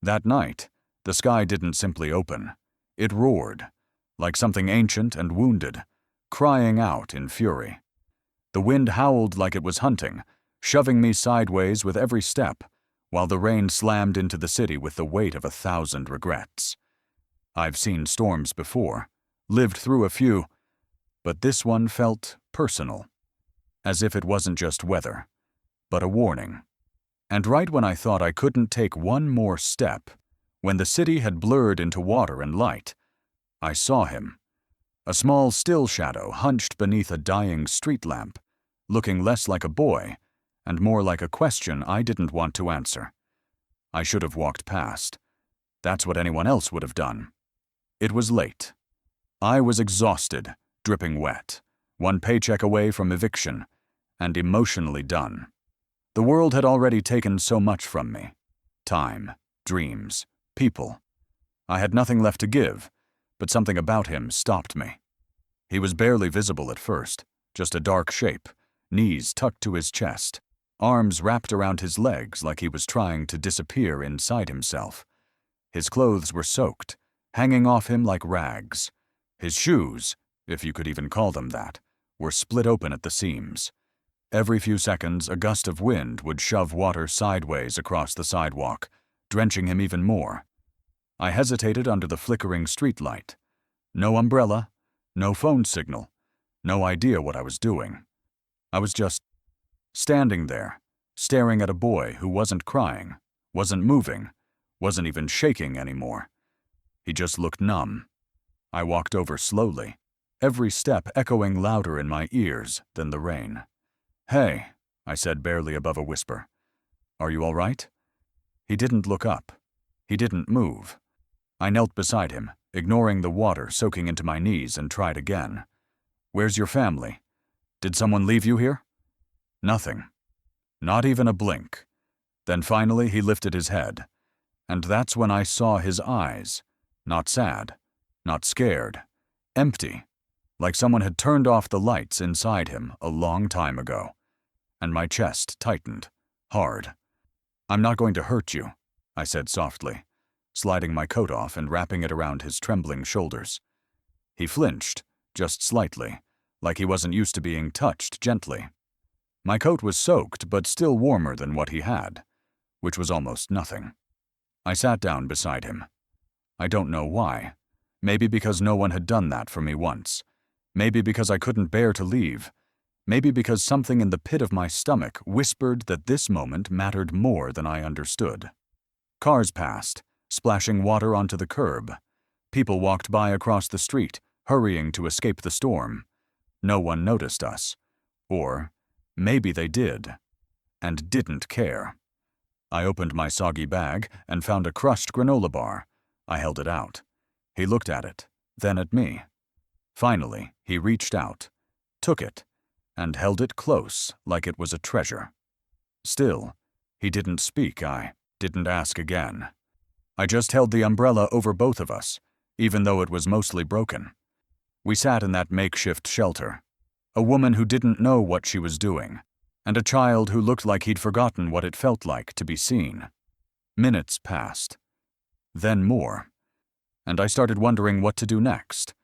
That night, the sky didn't simply open. It roared, like something ancient and wounded, crying out in fury. The wind howled like it was hunting, shoving me sideways with every step, while the rain slammed into the city with the weight of 1,000 regrets. I've seen storms before, lived through a few, but this one felt personal, as if it wasn't just weather, but a warning. And right when I thought I couldn't take one more step, when the city had blurred into water and light, I saw him. A small still shadow hunched beneath a dying street lamp, looking less like a boy and more like a question I didn't want to answer. I should have walked past. That's what anyone else would have done. It was late. I was exhausted, dripping wet, one paycheck away from eviction, and emotionally done. The world had already taken so much from me. Time, dreams, people. I had nothing left to give, but something about him stopped me. He was barely visible at first, just a dark shape, knees tucked to his chest, arms wrapped around his legs like he was trying to disappear inside himself. His clothes were soaked, hanging off him like rags. His shoes, if you could even call them that, were split open at the seams. Every few seconds, a gust of wind would shove water sideways across the sidewalk, drenching him even more. I hesitated under the flickering streetlight. No umbrella, no phone signal, no idea what I was doing. I was just standing there, staring at a boy who wasn't crying, wasn't moving, wasn't even shaking anymore. He just looked numb. I walked over slowly, every step echoing louder in my ears than the rain. "Hey," I said barely above a whisper. "Are you all right?" He didn't look up. He didn't move. I knelt beside him, ignoring the water soaking into my knees, and tried again. "Where's your family? Did someone leave you here?" Nothing. Not even a blink. Then finally he lifted his head, and that's when I saw his eyes. Not sad, not scared, empty, like someone had turned off the lights inside him a long time ago. And my chest tightened, hard. "I'm not going to hurt you," I said softly, sliding my coat off and wrapping it around his trembling shoulders. He flinched, just slightly, like he wasn't used to being touched gently. My coat was soaked, but still warmer than what he had, which was almost nothing. I sat down beside him. I don't know why. Maybe because no one had done that for me once. Maybe because I couldn't bear to leave. Maybe because something in the pit of my stomach whispered that this moment mattered more than I understood. Cars passed, splashing water onto the curb. People walked by across the street, hurrying to escape the storm. No one noticed us. Or maybe they did, and didn't care. I opened my soggy bag and found a crushed granola bar. I held it out. He looked at it, then at me. Finally, he reached out, took it, and held it close like it was a treasure. Still, he didn't speak. I didn't ask again. I just held the umbrella over both of us, even though it was mostly broken. We sat in that makeshift shelter. A woman who didn't know what she was doing, and a child who looked like he'd forgotten what it felt like to be seen. Minutes passed. Then more. And I started wondering what to do next.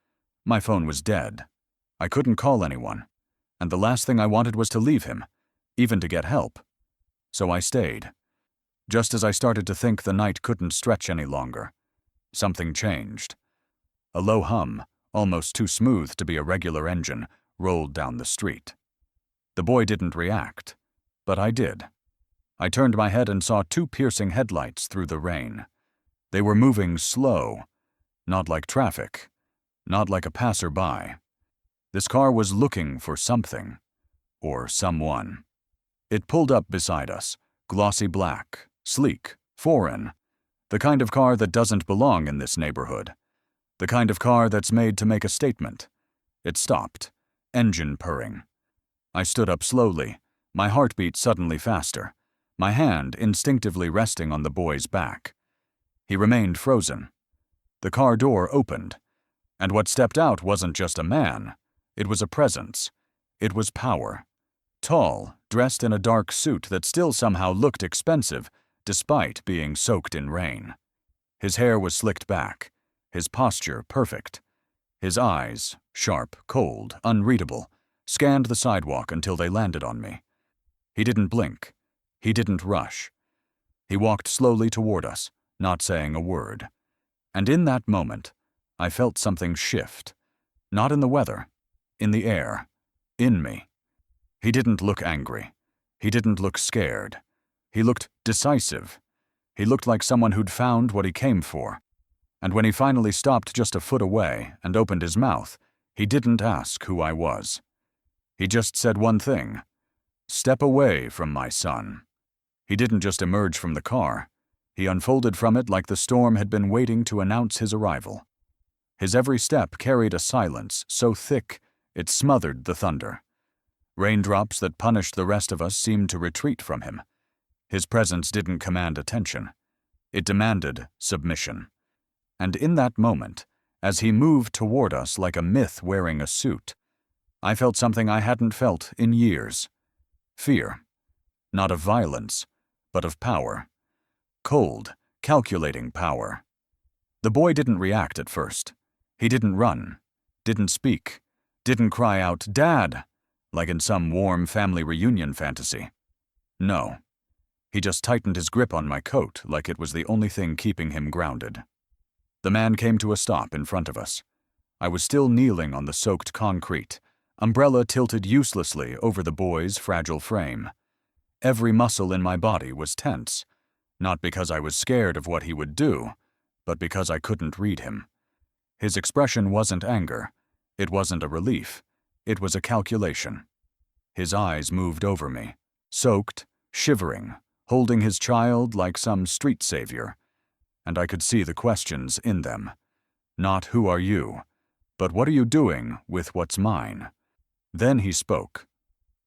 My phone was dead. I couldn't call anyone. And the last thing I wanted was to leave him, even to get help. So I stayed. Just as I started to think the night couldn't stretch any longer, something changed. A low hum, almost too smooth to be a regular engine, rolled down the street. The boy didn't react, but I did. I turned my head and saw two piercing headlights through the rain. They were moving slow, not like traffic, not like a passerby. This car was looking for something, or someone. It pulled up beside us, glossy black, sleek, foreign, the kind of car that doesn't belong in this neighborhood, the kind of car that's made to make a statement. It stopped, engine purring. I stood up slowly, my heartbeat suddenly faster, my hand instinctively resting on the boy's back. He remained frozen. The car door opened, and what stepped out wasn't just a man. It was a presence. It was power. Tall, dressed in a dark suit that still somehow looked expensive, despite being soaked in rain. His hair was slicked back, his posture perfect. His eyes, sharp, cold, unreadable, scanned the sidewalk until they landed on me. He didn't blink. He didn't rush. He walked slowly toward us, not saying a word. And in that moment, I felt something shift. Not in the weather, in the air, in me. He didn't look angry. He didn't look scared. He looked decisive. He looked like someone who'd found what he came for. And when he finally stopped just a foot away and opened his mouth, he didn't ask who I was. He just said one thing: "Step away from my son." He didn't just emerge from the car. He unfolded from it like the storm had been waiting to announce his arrival. His every step carried a silence so thick it smothered the thunder. Raindrops that punished the rest of us seemed to retreat from him. His presence didn't command attention. It demanded submission. And in that moment, as he moved toward us like a myth wearing a suit, I felt something I hadn't felt in years. Fear. Not of violence, but of power. Cold, calculating power. The boy didn't react at first. He didn't run, didn't speak, didn't cry out, "Dad!" like in some warm family reunion fantasy. No. He just tightened his grip on my coat like it was the only thing keeping him grounded. The man came to a stop in front of us. I was still kneeling on the soaked concrete, umbrella tilted uselessly over the boy's fragile frame. Every muscle in my body was tense, not because I was scared of what he would do, but because I couldn't read him. His expression wasn't anger. It wasn't a relief. It was a calculation. His eyes moved over me, soaked, shivering, holding his child like some street savior. And I could see the questions in them. Not "Who are you?" but "What are you doing with what's mine?" Then he spoke.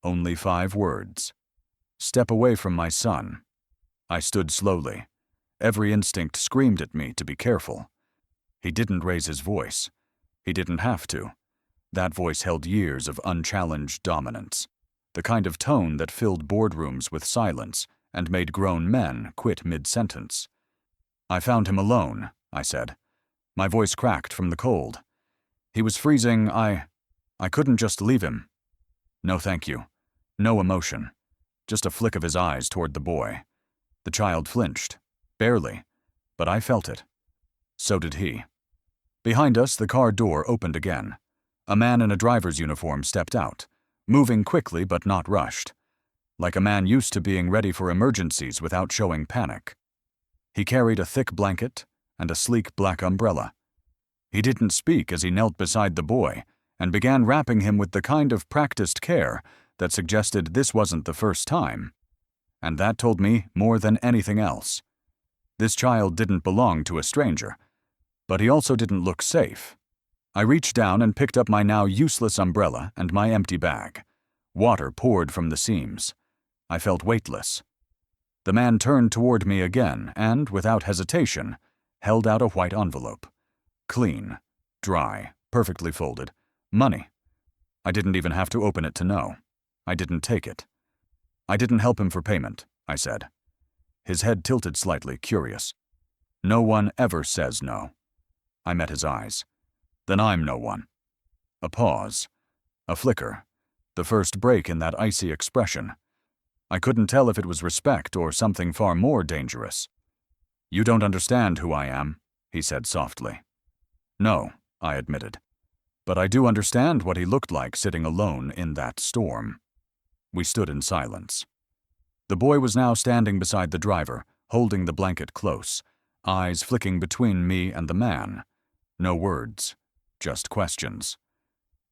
Only 5 words. "Step away from my son." I stood slowly. Every instinct screamed at me to be careful. He didn't raise his voice. He didn't have to. That voice held years of unchallenged dominance, the kind of tone that filled boardrooms with silence and made grown men quit mid-sentence. "I found him alone," I said. My voice cracked from the cold. "He was freezing. I couldn't just leave him." "No, thank you." No emotion. Just a flick of his eyes toward the boy. The child flinched. Barely. But I felt it. So did he. Behind us, the car door opened again. A man in a driver's uniform stepped out, moving quickly but not rushed, like a man used to being ready for emergencies without showing panic. He carried a thick blanket and a sleek black umbrella. He didn't speak as he knelt beside the boy and began wrapping him with the kind of practiced care that suggested this wasn't the first time. And that told me more than anything else. This child didn't belong to a stranger, but he also didn't look safe. I reached down and picked up my now useless umbrella and my empty bag. Water poured from the seams. I felt weightless. The man turned toward me again and, without hesitation, held out a white envelope. Clean, dry, perfectly folded. Money. I didn't even have to open it to know. I didn't take it. "I didn't help him for payment," I said. His head tilted slightly, curious. "No one ever says no." I met his eyes. "Then I'm no one." A pause. A flicker. The first break in that icy expression. I couldn't tell if it was respect or something far more dangerous. "You don't understand who I am," he said softly. "No," I admitted. "But I do understand what he looked like sitting alone in that storm." We stood in silence. The boy was now standing beside the driver, holding the blanket close, eyes flicking between me and the man. No words, just questions.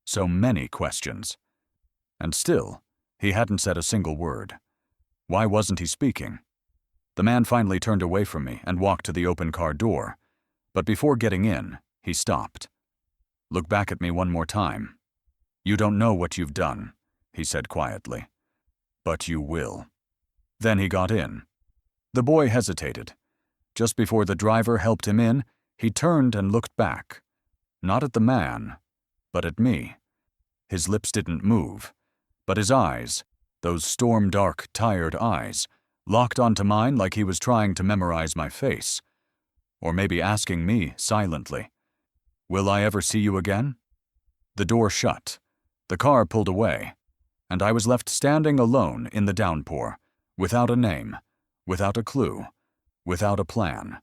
So many questions. And still, he hadn't said a single word. Why wasn't he speaking? The man finally turned away from me and walked to the open car door, but before getting in, he stopped. "Look back at me one more time. You don't know what you've done," he said quietly. "But you will." Then he got in. The boy hesitated. Just before the driver helped him in, he turned and looked back. Not at the man, but at me. His lips didn't move, but his eyes, those storm-dark, tired eyes, locked onto mine like he was trying to memorize my face. Or maybe asking me silently, "Will I ever see you again?" The door shut. The car pulled away, and I was left standing alone in the downpour, without a name, without a clue, without a plan.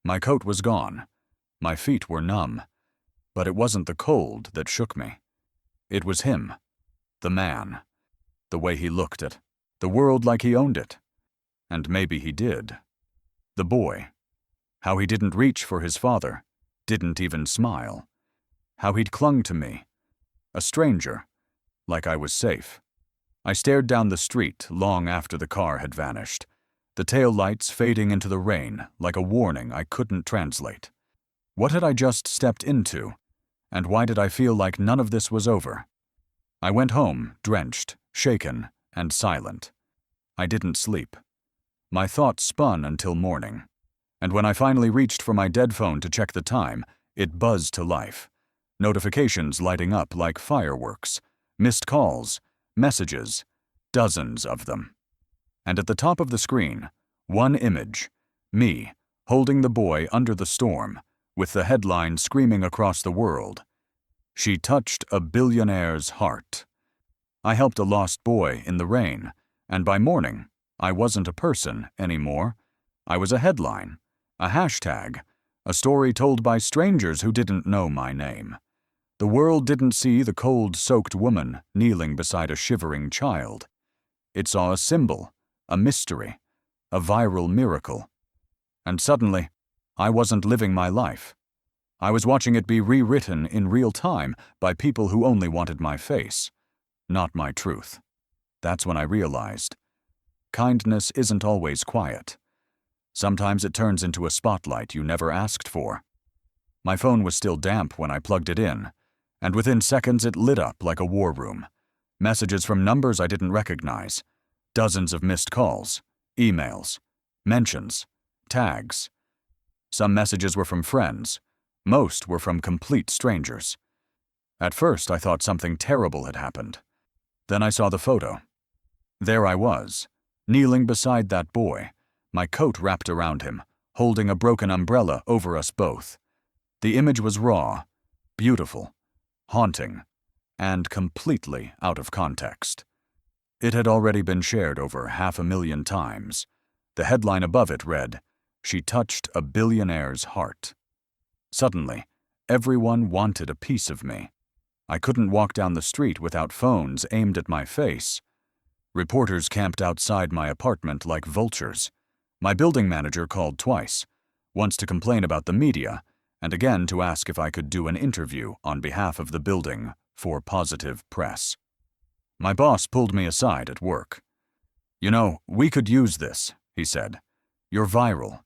My coat was gone. My feet were numb. But it wasn't the cold that shook me. It was him. The man. The way he looked at the world like he owned it. And maybe he did. The boy. How he didn't reach for his father. Didn't even smile. How he'd clung to me. A stranger. Like I was safe. I stared down the street long after the car had vanished. The tail lights fading into the rain like a warning I couldn't translate. What had I just stepped into? And why did I feel like none of this was over? I went home, drenched, shaken, and silent. I didn't sleep. My thoughts spun until morning. And when I finally reached for my dead phone to check the time, it buzzed to life. Notifications lighting up like fireworks. Missed calls, messages, dozens of them. And at the top of the screen, one image, me, holding the boy under the storm, with the headline screaming across the world, "She touched a billionaire's heart." I helped a lost boy in the rain, and by morning, I wasn't a person anymore. I was a headline, a hashtag, a story told by strangers who didn't know my name. The world didn't see the cold-soaked woman kneeling beside a shivering child. It saw a symbol, a mystery, a viral miracle. And suddenly, I wasn't living my life. I was watching it be rewritten in real time by people who only wanted my face, not my truth. That's when I realized, kindness isn't always quiet. Sometimes it turns into a spotlight you never asked for. My phone was still damp when I plugged it in, and within seconds it lit up like a war room. Messages from numbers I didn't recognize. Dozens of missed calls, emails, mentions, tags. Some messages were from friends. Most were from complete strangers. At first I thought something terrible had happened. Then I saw the photo. There I was, kneeling beside that boy, my coat wrapped around him, holding a broken umbrella over us both. The image was raw, beautiful, haunting, and completely out of context. It had already been shared over 500,000 times. The headline above it read, "She touched a billionaire's heart." Suddenly, everyone wanted a piece of me. I couldn't walk down the street without phones aimed at my face. Reporters camped outside my apartment like vultures. My building manager called twice, once to complain about the media, and again to ask if I could do an interview on behalf of the building for positive press. My boss pulled me aside at work. "You know, we could use this," he said. "You're viral.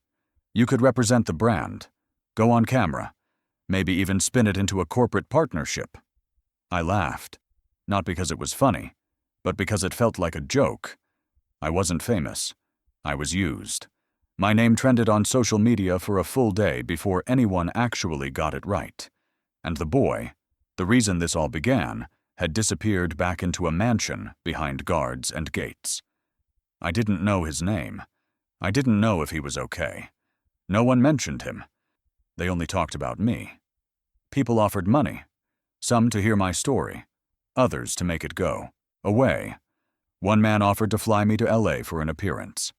You could represent the brand, go on camera, maybe even spin it into a corporate partnership." I laughed, not because it was funny, but because it felt like a joke. I wasn't famous. I was used. My name trended on social media for a full day before anyone actually got it right. And the boy, the reason this all began, had disappeared back into a mansion behind guards and gates. I didn't know his name. I didn't know if he was okay. No one mentioned him. They only talked about me. People offered money, some to hear my story, others to make it go away. One man offered to fly me to LA for an appearance.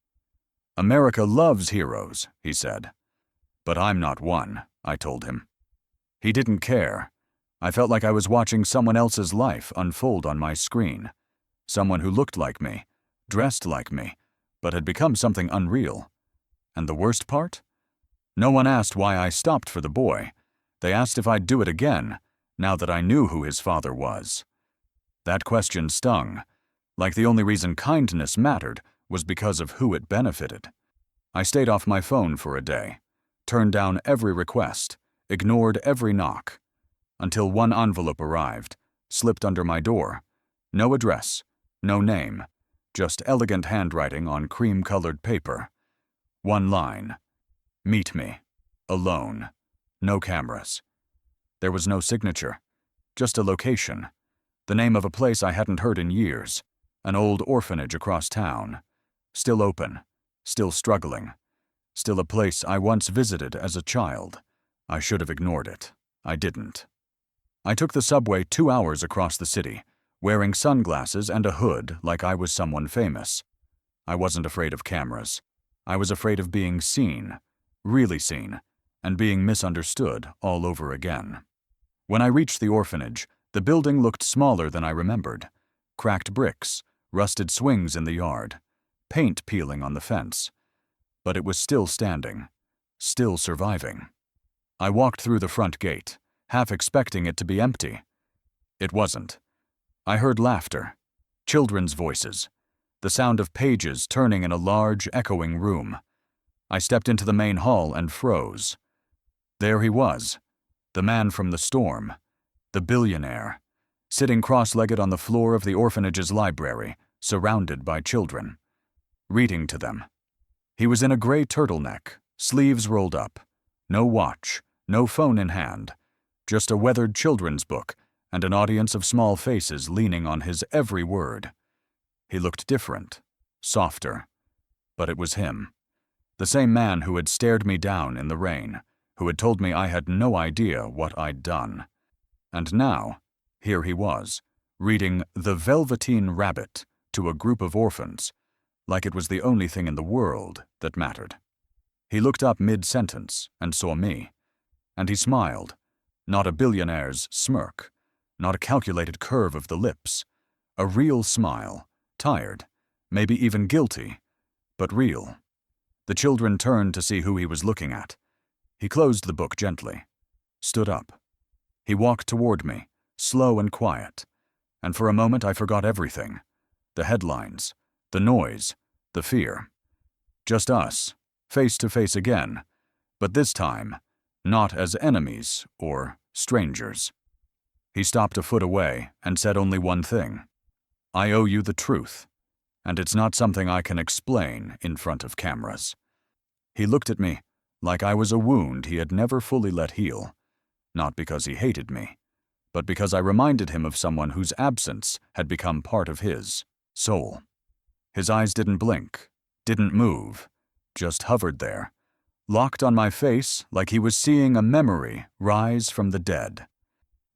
"America loves heroes," he said. "But I'm not one," I told him. He didn't care. I felt like I was watching someone else's life unfold on my screen. Someone who looked like me, dressed like me, but had become something unreal. And the worst part? No one asked why I stopped for the boy. They asked if I'd do it again, now that I knew who his father was. That question stung, like the only reason kindness mattered was because of who it benefited. I stayed off my phone for a day, turned down every request, ignored every knock, until one envelope arrived, slipped under my door. No address, no name, just elegant handwriting on cream-colored paper. One line. "Meet me. Alone. No cameras." There was no signature, just a location. The name of a place I hadn't heard in years. An old orphanage across town. Still open. Still struggling. Still a place I once visited as a child. I should have ignored it. I didn't. I took the subway 2 hours across the city, wearing sunglasses and a hood like I was someone famous. I wasn't afraid of cameras. I was afraid of being seen, really seen, and being misunderstood all over again. When I reached the orphanage, the building looked smaller than I remembered. Cracked bricks, rusted swings in the yard, paint peeling on the fence. But it was still standing, still surviving. I walked through the front gate, half expecting it to be empty. It wasn't. I heard laughter, children's voices, the sound of pages turning in a large, echoing room. I stepped into the main hall and froze. There he was, the man from the storm, the billionaire, sitting cross-legged on the floor of the orphanage's library, surrounded by children, reading to them. He was in a gray turtleneck, sleeves rolled up, no watch, no phone in hand, just a weathered children's book and an audience of small faces leaning on his every word. He looked different, softer, but it was him, the same man who had stared me down in the rain, who had told me I had no idea what I'd done. And now, here he was, reading The Velveteen Rabbit to a group of orphans, like it was the only thing in the world that mattered. He looked up mid-sentence and saw me, and he smiled, not a billionaire's smirk, not a calculated curve of the lips, a real smile, tired, maybe even guilty, but real. The children turned to see who he was looking at. He closed the book gently, stood up. He walked toward me, slow and quiet, and for a moment I forgot everything. The headlines, the noise, the fear. Just us, face to face again, but this time, not as enemies or strangers. He stopped a foot away and said only one thing. I owe you the truth, and it's not something I can explain in front of cameras. He looked at me like I was a wound he had never fully let heal, not because he hated me, but because I reminded him of someone whose absence had become part of his soul. His eyes didn't blink, didn't move, just hovered there, locked on my face like he was seeing a memory rise from the dead.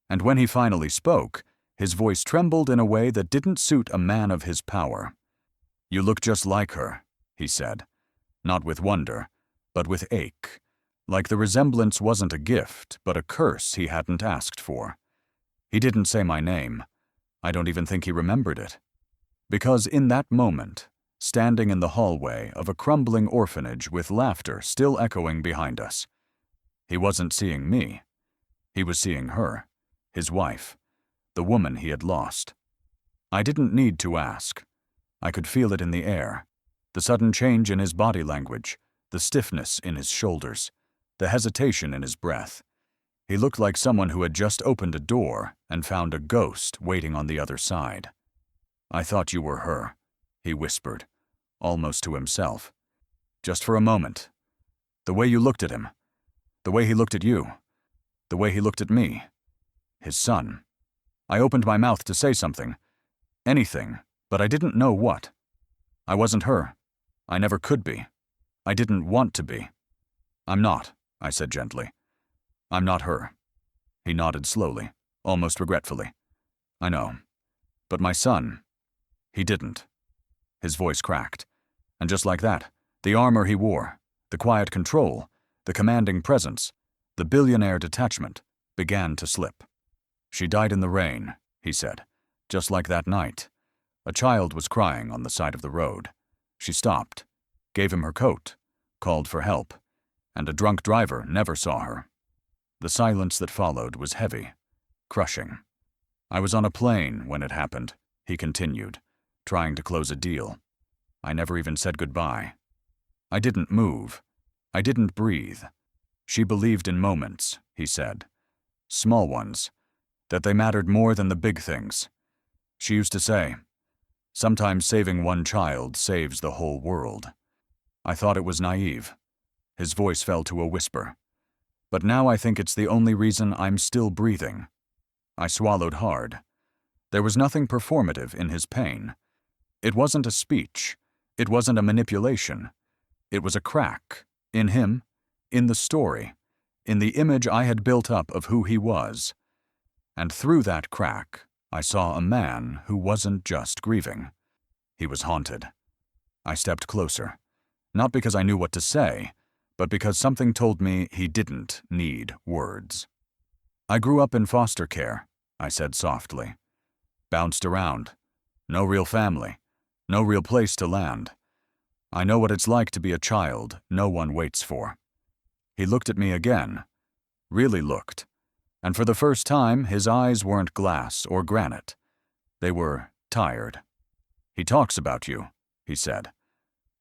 And when he finally spoke, his voice trembled in a way that didn't suit a man of his power. You look just like her, he said, not with wonder, but with ache, like the resemblance wasn't a gift, but a curse he hadn't asked for. He didn't say my name. I don't even think he remembered it. Because in that moment, standing in the hallway of a crumbling orphanage with laughter still echoing behind us, he wasn't seeing me. He was seeing her, his wife, the woman he had lost. I didn't need to ask. I could feel it in the air, the sudden change in his body language, the stiffness in his shoulders, the hesitation in his breath. He looked like someone who had just opened a door and found a ghost waiting on the other side. I thought you were her, he whispered, almost to himself. Just for a moment. The way you looked at him, the way he looked at you, the way he looked at me, his son. I opened my mouth to say something, anything, but I didn't know what. I wasn't her. I never could be. I didn't want to be. I'm not, I said gently. I'm not her. He nodded slowly, almost regretfully. I know. But my son, he didn't. His voice cracked. And just like that, the armor he wore, the quiet control, the commanding presence, the billionaire detachment, began to slip. She died in the rain, he said, just like that night. A child was crying on the side of the road. She stopped, gave him her coat, called for help, and a drunk driver never saw her. The silence that followed was heavy, crushing. I was on a plane when it happened, he continued, trying to close a deal. I never even said goodbye. I didn't move. I didn't breathe. She believed in moments, he said. Small ones. That they mattered more than the big things. She used to say, sometimes saving one child saves the whole world. I thought it was naive. His voice fell to a whisper. But now I think it's the only reason I'm still breathing. I swallowed hard. There was nothing performative in his pain. It wasn't a speech. It wasn't a manipulation. It was a crack, In him, in the story, in the image I had built up of who he was. And through that crack, I saw a man who wasn't just grieving. He was haunted. I stepped closer, not because I knew what to say, but because something told me he didn't need words. I grew up in foster care, I said softly. Bounced around. No real family. No real place to land. I know what it's like to be a child no one waits for. He looked at me again. Really looked. And for the first time, his eyes weren't glass or granite. They were tired. He talks about you, he said.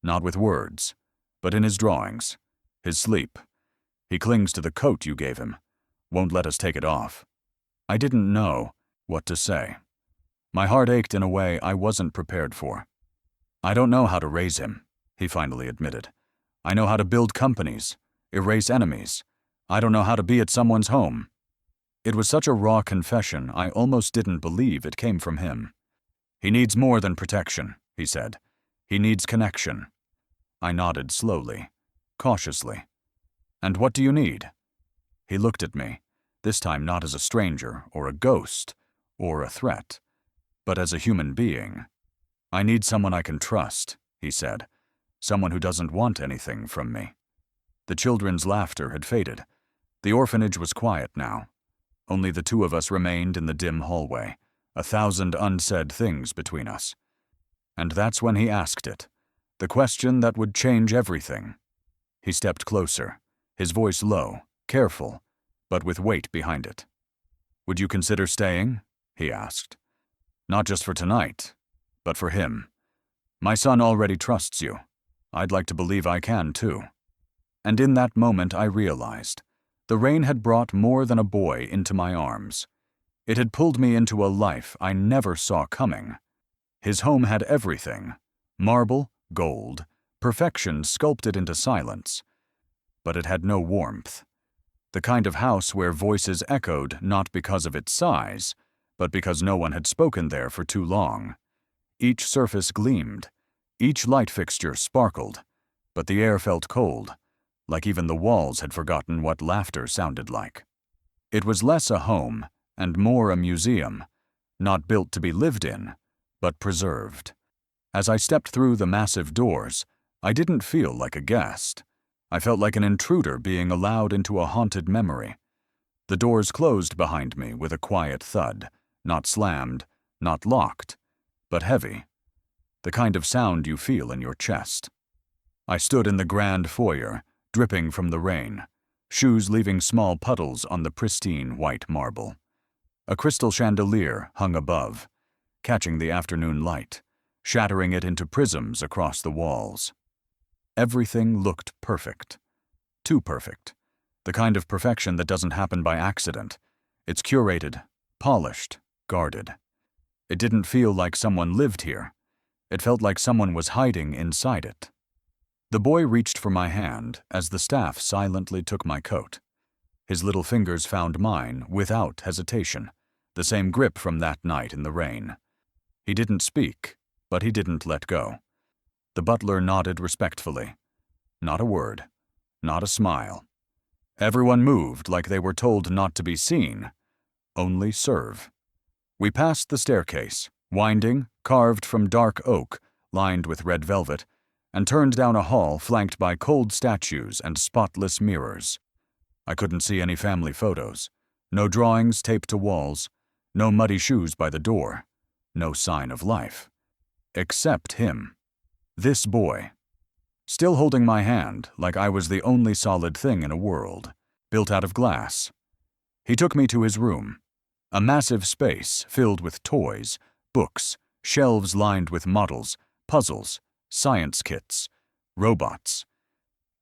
Not with words, but in his drawings, his sleep. He clings to the coat you gave him, won't let us take it off. I didn't know what to say. My heart ached in a way I wasn't prepared for. I don't know how to raise him, he finally admitted. I know how to build companies, erase enemies. I don't know how to be at someone's home. It was such a raw confession, I almost didn't believe it came from him. He needs more than protection, he said. He needs connection. I nodded slowly, cautiously. And what do you need? He looked at me, this time not as a stranger or a ghost or a threat, but as a human being. I need someone I can trust, he said. Someone who doesn't want anything from me. The children's laughter had faded. The orphanage was quiet now. Only the two of us remained in the dim hallway, 1,000 unsaid things between us. And that's when he asked it, the question that would change everything. He stepped closer, his voice low, careful, but with weight behind it. Would you consider staying? He asked. Not just for tonight, but for him. My son already trusts you. I'd like to believe I can too. And in that moment I realized, the rain had brought more than a boy into my arms. It had pulled me into a life I never saw coming. His home had everything, marble, gold, perfection sculpted into silence. But it had no warmth. The kind of house where voices echoed not because of its size, but because no one had spoken there for too long. Each surface gleamed, each light fixture sparkled, but the air felt cold, like even the walls had forgotten what laughter sounded like. It was less a home and more a museum, not built to be lived in, but preserved. As I stepped through the massive doors, I didn't feel like a guest. I felt like an intruder being allowed into a haunted memory. The doors closed behind me with a quiet thud, not slammed, not locked, but heavy. The kind of sound you feel in your chest. I stood in the grand foyer, dripping from the rain, shoes leaving small puddles on the pristine white marble. A crystal chandelier hung above, catching the afternoon light, shattering it into prisms across the walls. Everything looked perfect. Too perfect. The kind of perfection that doesn't happen by accident. It's curated, polished, guarded. It didn't feel like someone lived here. It felt like someone was hiding inside it. The boy reached for my hand as the staff silently took my coat. His little fingers found mine without hesitation, the same grip from that night in the rain. He didn't speak, but he didn't let go. The butler nodded respectfully. Not a word, not a smile. Everyone moved like they were told not to be seen, only serve. We passed the staircase, winding, carved from dark oak, lined with red velvet, and turned down a hall flanked by cold statues and spotless mirrors. I couldn't see any family photos, no drawings taped to walls, no muddy shoes by the door, no sign of life. Except him. This boy. Still holding my hand like I was the only solid thing in a world, built out of glass. He took me to his room. A massive space filled with toys, books, shelves lined with models, puzzles, science kits, robots.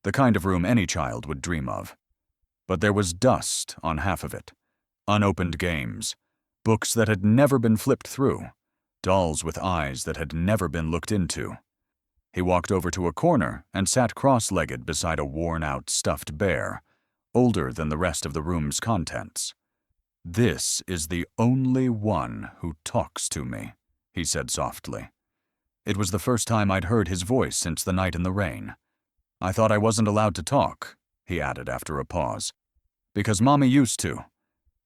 The kind of room any child would dream of. But there was dust on half of it. Unopened games. Books that had never been flipped through. Dolls with eyes that had never been looked into. He walked over to a corner and sat cross-legged beside a worn-out stuffed bear, older than the rest of the room's contents. "This is the only one who talks to me," he said softly. It was the first time I'd heard his voice since the night in the rain. I thought I wasn't allowed to talk, he added after a pause. Because Mommy used to,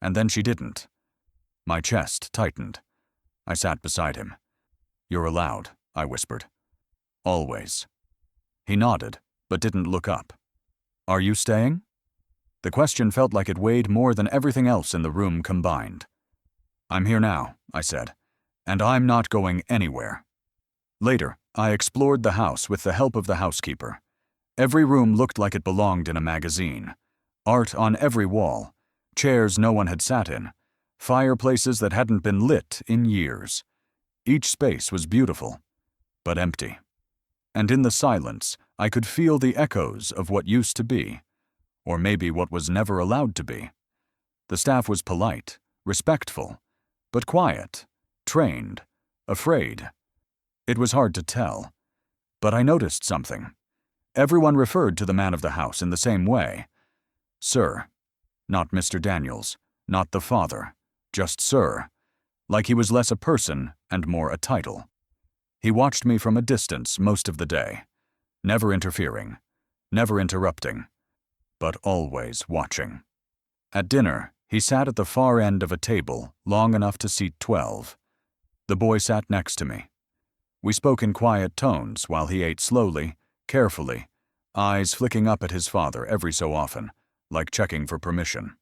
and then she didn't. My chest tightened. I sat beside him. You're allowed, I whispered. Always. He nodded, but didn't look up. Are you staying? The question felt like it weighed more than everything else in the room combined. I'm here now, I said, and I'm not going anywhere. Later, I explored the house with the help of the housekeeper. Every room looked like it belonged in a magazine. Art on every wall, chairs no one had sat in, fireplaces that hadn't been lit in years. Each space was beautiful, but empty. And in the silence, I could feel the echoes of what used to be, or maybe what was never allowed to be. The staff was polite, respectful, but quiet, trained, afraid. It was hard to tell, but I noticed something. Everyone referred to the man of the house in the same way. Sir. Not Mr. Daniels, not the father, just Sir, like he was less a person and more a title. He watched me from a distance most of the day, never interfering, never interrupting, but always watching. At dinner, he sat at the far end of a table long enough to seat 12. The boy sat next to me. We spoke in quiet tones while he ate slowly, carefully, eyes flicking up at his father every so often, like checking for permission.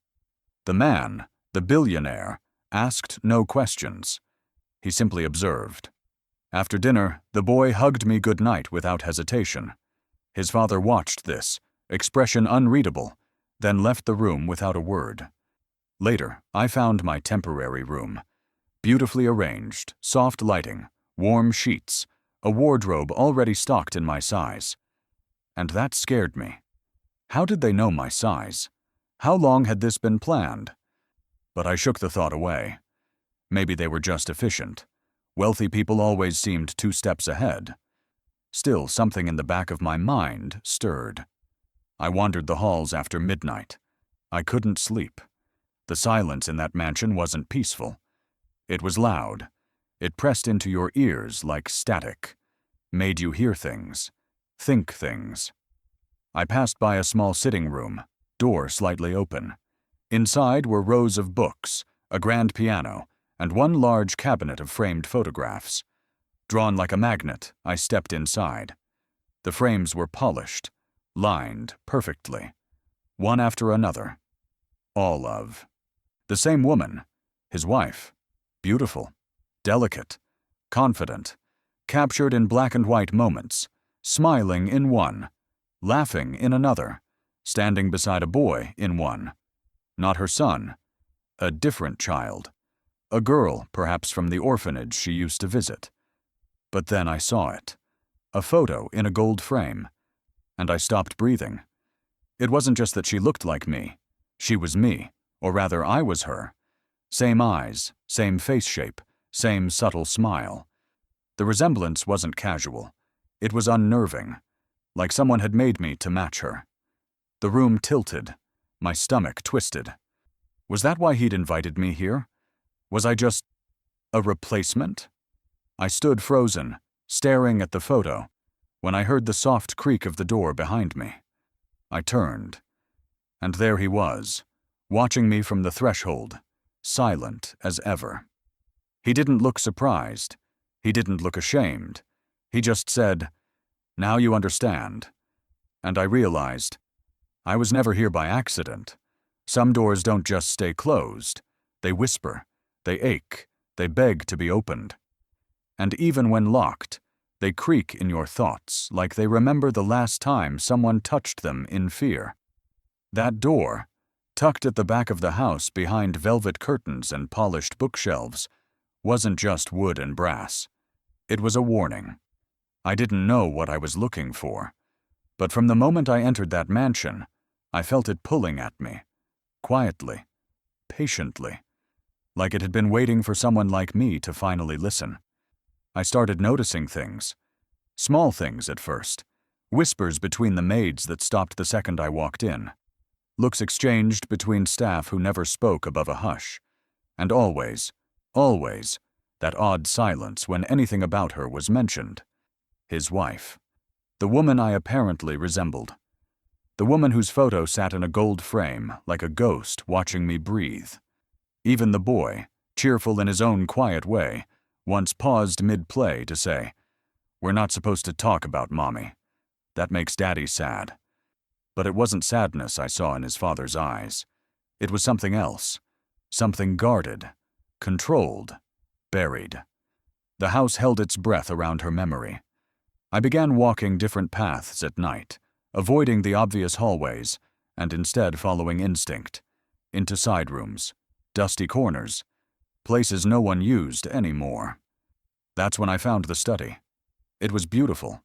The man, the billionaire, asked no questions. He simply observed. After dinner, the boy hugged me good night without hesitation. His father watched this, expression unreadable, then left the room without a word. Later, I found my temporary room. Beautifully arranged, soft lighting, warm sheets, a wardrobe already stocked in my size. And that scared me. How did they know my size? How long had this been planned? But I shook the thought away. Maybe they were just efficient. Wealthy people always seemed 2 steps ahead. Still, something in the back of my mind stirred. I wandered the halls after midnight. I couldn't sleep. The silence in that mansion wasn't peaceful. It was loud. It pressed into your ears like static, made you hear things, think things. I passed by a small sitting room, door slightly open. Inside were rows of books, a grand piano, and one large cabinet of framed photographs. Drawn like a magnet, I stepped inside. The frames were polished, lined perfectly, one after another. All of the same woman, his wife, beautiful, delicate, confident, captured in black and white moments, smiling in one, laughing in another, standing beside a boy in one. Not her son, a different child, a girl perhaps from the orphanage she used to visit. But then I saw it, a photo in a gold frame, and I stopped breathing. It wasn't just that she looked like me, she was me, or rather I was her. Same eyes, same face shape, same subtle smile. The resemblance wasn't casual, it was unnerving, like someone had made me to match her. The room tilted, my stomach twisted. Was that why he'd invited me here? Was I just a replacement? I stood frozen, staring at the photo, when I heard the soft creak of the door behind me. I turned, and there he was, watching me from the threshold, silent as ever. He didn't look surprised. He didn't look ashamed. He just said, "Now you understand." And I realized, I was never here by accident. Some doors don't just stay closed. They whisper, they ache, they beg to be opened. And even when locked, they creak in your thoughts like they remember the last time someone touched them in fear. That door, tucked at the back of the house behind velvet curtains and polished bookshelves, wasn't just wood and brass. It was a warning. I didn't know what I was looking for, but from the moment I entered that mansion, I felt it pulling at me, quietly, patiently, like it had been waiting for someone like me to finally listen. I started noticing things. Small things at first. Whispers between the maids that stopped the second I walked in. Looks exchanged between staff who never spoke above a hush. And always, that odd silence when anything about her was mentioned. His wife. The woman I apparently resembled. The woman whose photo sat in a gold frame, like a ghost watching me breathe. Even the boy, cheerful in his own quiet way, once paused mid-play to say, "We're not supposed to talk about Mommy. That makes Daddy sad." But it wasn't sadness I saw in his father's eyes. It was something else. Something guarded, controlled, buried. The house held its breath around her memory. I began walking different paths at night, avoiding the obvious hallways, and instead following instinct. Into side rooms, dusty corners, places no one used anymore. That's when I found the study. It was beautiful,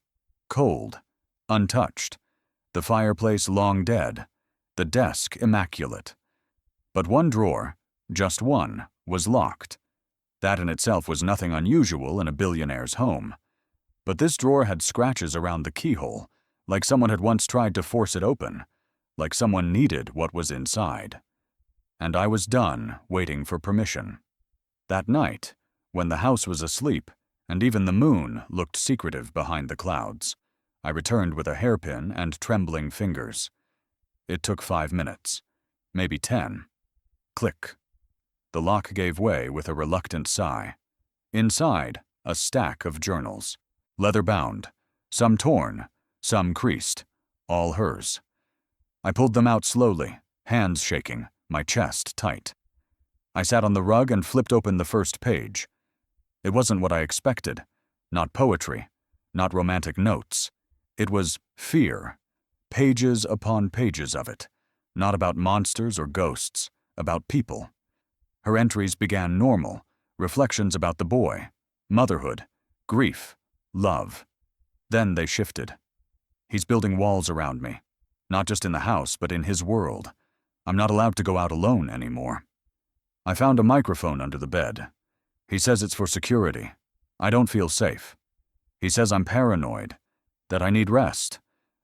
cold, untouched, the fireplace long dead, the desk immaculate. But one drawer, just one, was locked. That in itself was nothing unusual in a billionaire's home. But this drawer had scratches around the keyhole, like someone had once tried to force it open, like someone needed what was inside. And I was done waiting for permission. That night, when the house was asleep, and even the moon looked secretive behind the clouds, I returned with a hairpin and trembling fingers. It took 5 minutes, maybe 10. Click. The lock gave way with a reluctant sigh. Inside, a stack of journals. Leather-bound, some torn, some creased, all hers. I pulled them out slowly, hands shaking, my chest tight. I sat on the rug and flipped open the first page. It wasn't what I expected. Not poetry, not romantic notes. It was fear. Pages upon pages of it. Not about monsters or ghosts, about people. Her entries began normal, reflections about the boy, motherhood, grief, love. Then they shifted. He's building walls around me. Not just in the house, but in his world. I'm not allowed to go out alone anymore. I found a microphone under the bed. He says it's for security. I don't feel safe. He says I'm paranoid, that I need rest,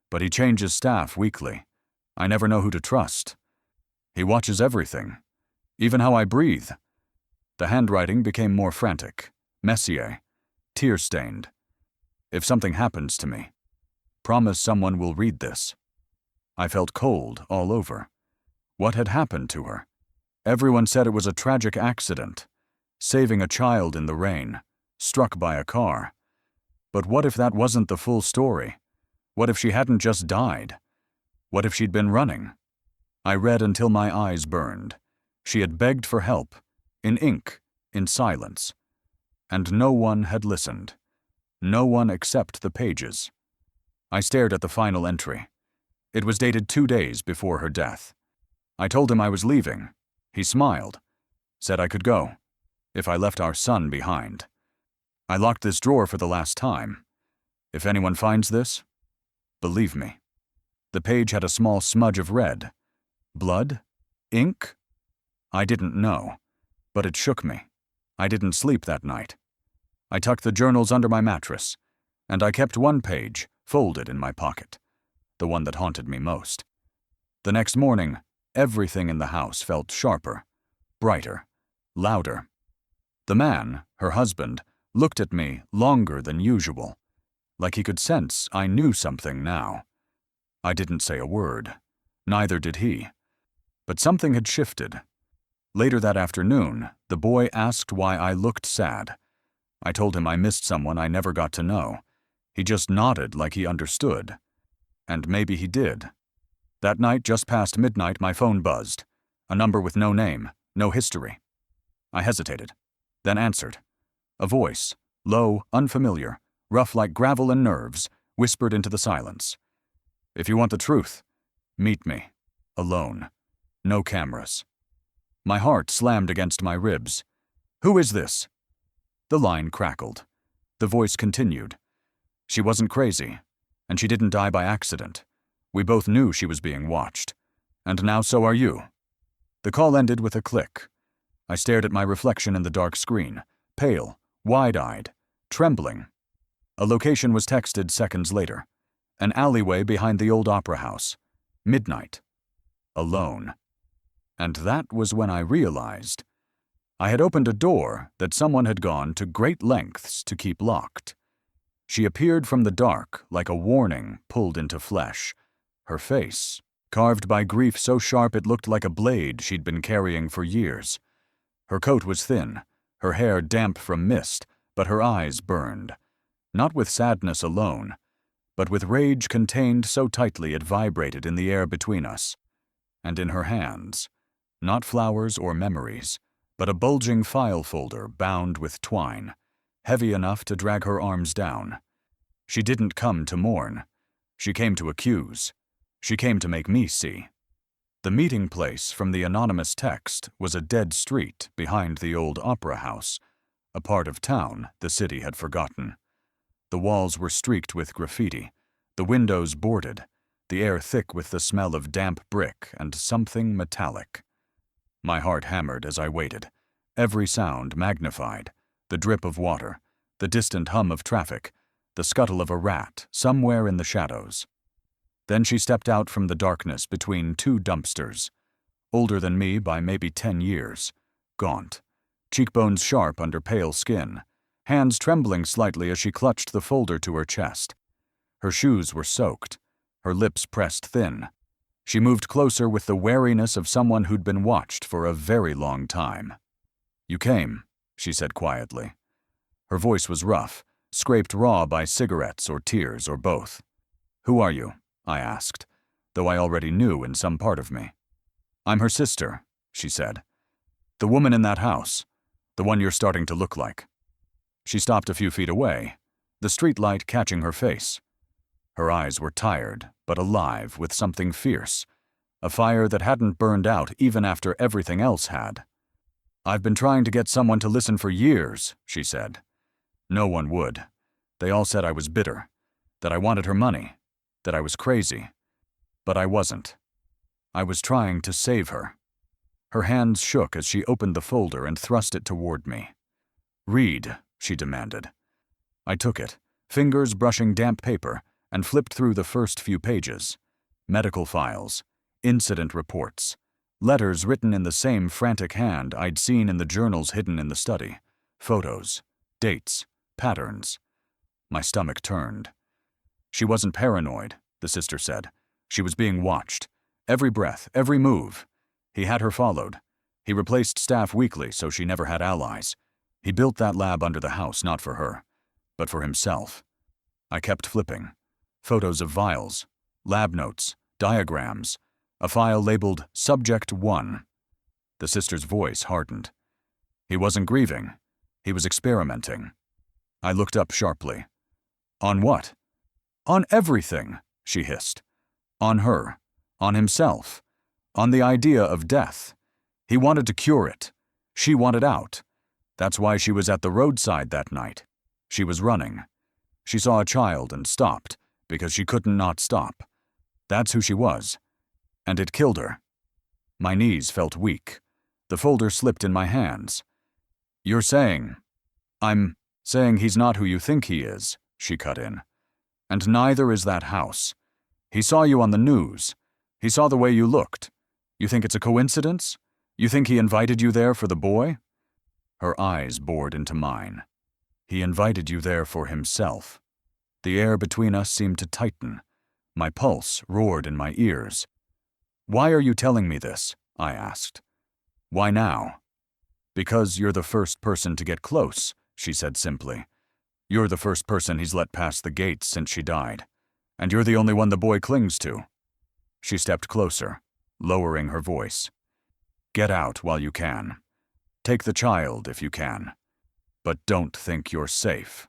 but he changes staff weekly. I never know who to trust. He watches everything, even how I breathe. The handwriting became more frantic, Messier, tear-stained. If something happens to me, promise someone will read this. I felt cold all over. What had happened to her? Everyone said it was a tragic accident, saving a child in the rain, struck by a car. But what if that wasn't the full story? What if she hadn't just died? What if she'd been running? I read until my eyes burned. She had begged for help, in ink, in silence. And no one had listened. No one except the pages. I stared at the final entry. It was dated 2 days before her death. I told him I was leaving. He smiled, said I could go, if I left our son behind. I locked this drawer for the last time. If anyone finds this, believe me. The page had a small smudge of red. Blood? Ink? I didn't know, but it shook me. I didn't sleep that night. I tucked the journals under my mattress, and I kept one page folded in my pocket, the one that haunted me most. The next morning, everything in the house felt sharper, brighter, louder. The man, her husband, looked at me longer than usual, like he could sense I knew something now. I didn't say a word. Neither did he. But something had shifted. Later that afternoon, the boy asked why I looked sad. I told him I missed someone I never got to know. He just nodded like he understood. And maybe he did. That night, just past midnight, my phone buzzed. A number with no name, no history. I hesitated, then answered. A voice, low, unfamiliar, rough like gravel and nerves, whispered into the silence. If you want the truth, meet me, alone. No cameras. My heart slammed against my ribs. Who is this? The line crackled. The voice continued. She wasn't crazy, and she didn't die by accident. We both knew she was being watched. And now so are you. The call ended with a click. I stared at my reflection in the dark screen, pale, wide-eyed, trembling. A location was texted seconds later. An alleyway behind the old opera house. Midnight. Alone. And that was when I realized I had opened a door that someone had gone to great lengths to keep locked. She appeared from the dark like a warning pulled into flesh. Her face, carved by grief so sharp it looked like a blade she'd been carrying for years. Her coat was thin, her hair damp from mist, but her eyes burned. Not with sadness alone, but with rage contained so tightly it vibrated in the air between us. And in her hands, not flowers or memories, but a bulging file folder bound with twine, heavy enough to drag her arms down. She didn't come to mourn. She came to accuse. She came to make me see. The meeting place from the anonymous text was a dead street behind the old opera house, a part of town the city had forgotten. The walls were streaked with graffiti, the windows boarded, the air thick with the smell of damp brick and something metallic. My heart hammered as I waited, every sound magnified, the drip of water, the distant hum of traffic, the scuttle of a rat somewhere in the shadows. Then she stepped out from the darkness between two dumpsters, older than me by maybe 10 years, gaunt, cheekbones sharp under pale skin, hands trembling slightly as she clutched the folder to her chest. Her shoes were soaked, her lips pressed thin. She moved closer with the wariness of someone who'd been watched for a very long time. "You came," she said quietly. Her voice was rough, scraped raw by cigarettes or tears or both. "Who are you?" I asked, though I already knew in some part of me. "I'm her sister," she said. "The woman in that house, the one you're starting to look like." She stopped a few feet away, the streetlight catching her face. Her eyes were tired, but alive with something fierce, a fire that hadn't burned out even after everything else had. "I've been trying to get someone to listen for years," she said. "No one would. They all said I was bitter, that I wanted her money, that I was crazy. But I wasn't. I was trying to save her." Her hands shook as she opened the folder and thrust it toward me. "Read," she demanded. I took it, fingers brushing damp paper, and flipped through the first few pages. Medical files, incident reports, letters written in the same frantic hand I'd seen in the journals hidden in the study, photos, dates, patterns. My stomach turned. She wasn't paranoid, the sister said. She was being watched. Every breath, every move. He had her followed. He replaced staff weekly so she never had allies. He built that lab under the house not for her, but for himself. I kept flipping. Photos of vials, lab notes, diagrams, a file labeled Subject 1. The sister's voice hardened. He wasn't grieving. He was experimenting. I looked up sharply. "On what?" "On everything," she hissed. "On her. On himself. On the idea of death. He wanted to cure it. She wanted out. That's why she was at the roadside that night. She was running. She saw a child and stopped, because she couldn't not stop. That's who she was. And it killed her." My knees felt weak. The folder slipped in my hands. "You're saying—" "I'm saying he's not who you think he is," she cut in. "And neither is that house. He saw you on the news. He saw the way you looked. You think it's a coincidence? You think he invited you there for the boy?" Her eyes bored into mine. "He invited you there for himself." The air between us seemed to tighten. My pulse roared in my ears. "Why are you telling me this?" I asked. "Why now?" "Because you're the first person to get close," she said simply. "You're the first person he's let pass the gates since she died. And you're the only one the boy clings to." She stepped closer, lowering her voice. "Get out while you can. Take the child if you can. But don't think you're safe."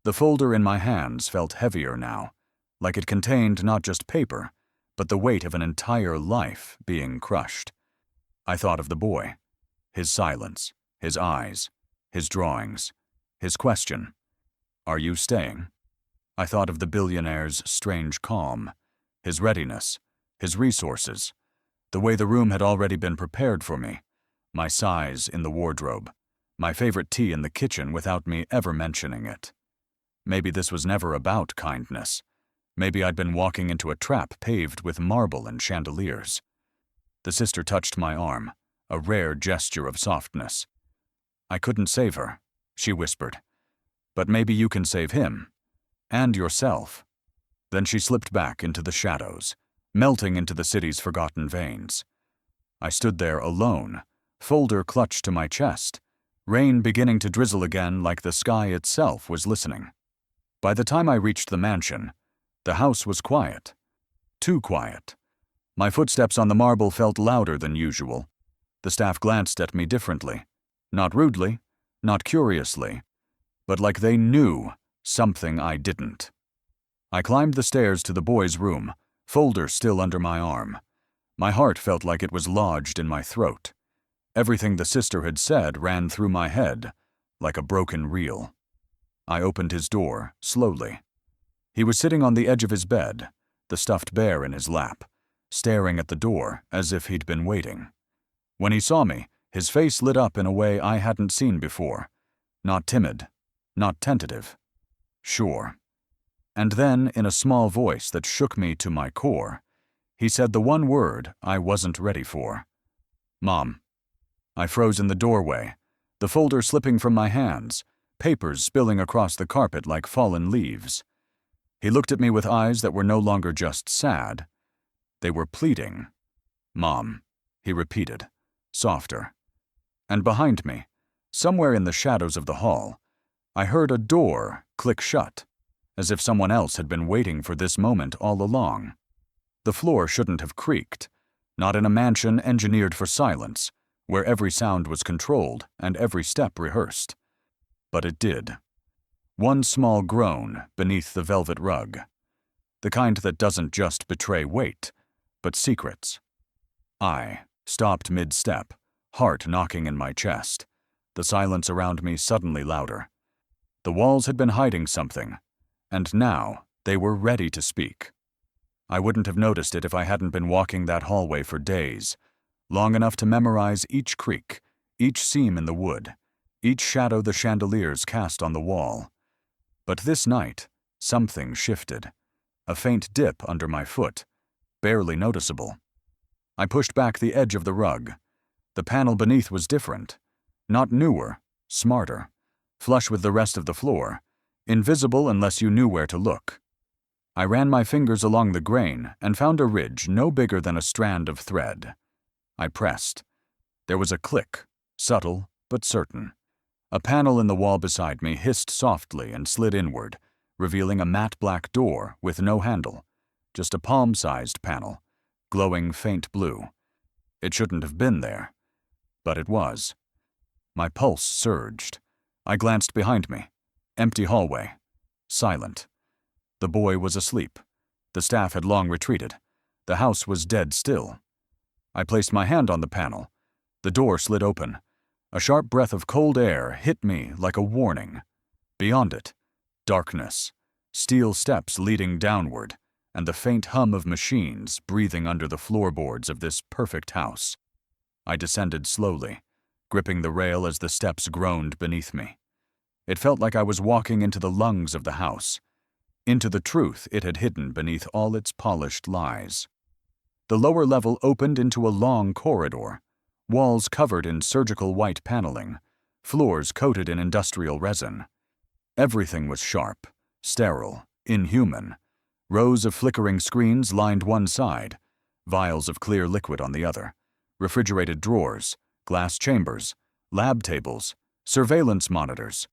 The folder in my hands felt heavier now, like it contained not just paper, but the weight of an entire life being crushed. I thought of the boy, his silence, his eyes, his drawings, his question, "Are you staying?" I thought of the billionaire's strange calm, his readiness, his resources, the way the room had already been prepared for me, my size in the wardrobe, my favorite tea in the kitchen without me ever mentioning it. Maybe this was never about kindness. Maybe I'd been walking into a trap paved with marble and chandeliers. The sister touched my arm, a rare gesture of softness. "I couldn't save her," she whispered. "But maybe you can save him. And yourself." Then she slipped back into the shadows, melting into the city's forgotten veins. I stood there alone, folder clutched to my chest, rain beginning to drizzle again like the sky itself was listening. By the time I reached the mansion, the house was quiet. Too quiet. My footsteps on the marble felt louder than usual. The staff glanced at me differently. Not rudely, not curiously, but like they knew something I didn't. I climbed the stairs to the boys' room, folder still under my arm. My heart felt like it was lodged in my throat. Everything the sister had said ran through my head, like a broken reel. I opened his door, slowly. He was sitting on the edge of his bed, the stuffed bear in his lap, staring at the door as if he'd been waiting. When he saw me, his face lit up in a way I hadn't seen before. Not timid, not tentative. Sure. And then, in a small voice that shook me to my core, he said the one word I wasn't ready for. "Mom." I froze in the doorway, the folder slipping from my hands, papers spilling across the carpet like fallen leaves. He looked at me with eyes that were no longer just sad. They were pleading. "Mom," he repeated, softer. And behind me, somewhere in the shadows of the hall, I heard a door click shut, as if someone else had been waiting for this moment all along. The floor shouldn't have creaked, not in a mansion engineered for silence, where every sound was controlled and every step rehearsed. But it did. One small groan beneath the velvet rug. The kind that doesn't just betray weight, but secrets. I stopped mid-step, heart knocking in my chest, the silence around me suddenly louder. The walls had been hiding something, and now they were ready to speak. I wouldn't have noticed it if I hadn't been walking that hallway for days, long enough to memorize each creak, each seam in the wood, each shadow the chandeliers cast on the wall. But this night, something shifted. A faint dip under my foot, barely noticeable. I pushed back the edge of the rug. The panel beneath was different. Not newer, smarter. Flush with the rest of the floor. Invisible unless you knew where to look. I ran my fingers along the grain and found a ridge no bigger than a strand of thread. I pressed. There was a click, subtle but certain. A panel in the wall beside me hissed softly and slid inward, revealing a matte black door with no handle, just a palm-sized panel, glowing faint blue. It shouldn't have been there, but it was. My pulse surged. I glanced behind me. Empty hallway. Silent. The boy was asleep. The staff had long retreated. The house was dead still. I placed my hand on the panel. The door slid open. A sharp breath of cold air hit me like a warning. Beyond it, darkness, steel steps leading downward, and the faint hum of machines breathing under the floorboards of this perfect house. I descended slowly, gripping the rail as the steps groaned beneath me. It felt like I was walking into the lungs of the house, into the truth it had hidden beneath all its polished lies. The lower level opened into a long corridor, walls covered in surgical white paneling, floors coated in industrial resin. Everything was sharp, sterile, inhuman. Rows of flickering screens lined one side, vials of clear liquid on the other, refrigerated drawers, glass chambers, lab tables, surveillance monitors,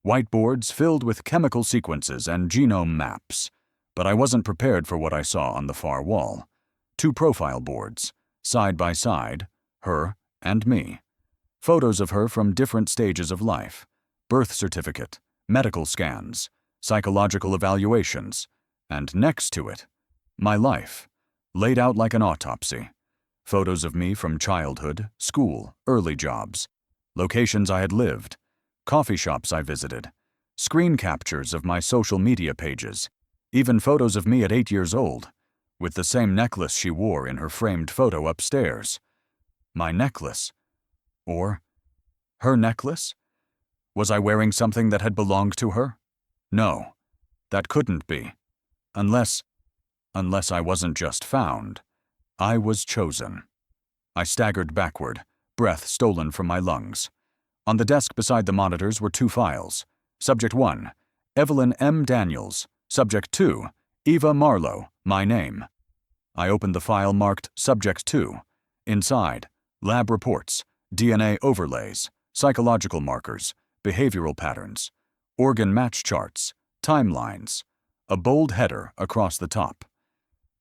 whiteboards filled with chemical sequences and genome maps. But I wasn't prepared for what I saw on the far wall. 2 profile boards, side by side, her and me. Photos of her from different stages of life, birth certificate, medical scans, psychological evaluations, and next to it, my life, laid out like an autopsy. Photos of me from childhood, school, early jobs, locations I had lived, coffee shops I visited, screen captures of my social media pages, even photos of me at 8 years old, with the same necklace she wore in her framed photo upstairs. My necklace. Or her necklace? Was I wearing something that had belonged to her? No, that couldn't be. Unless I wasn't just found. I was chosen. I staggered backward, breath stolen from my lungs. On the desk beside the monitors were 2 files. Subject 1, Evelyn M. Daniels, Subject 2, Eva Marlowe, my name. I opened the file marked Subject 2. Inside, lab reports, DNA overlays, psychological markers, behavioral patterns, organ match charts, timelines, a bold header across the top.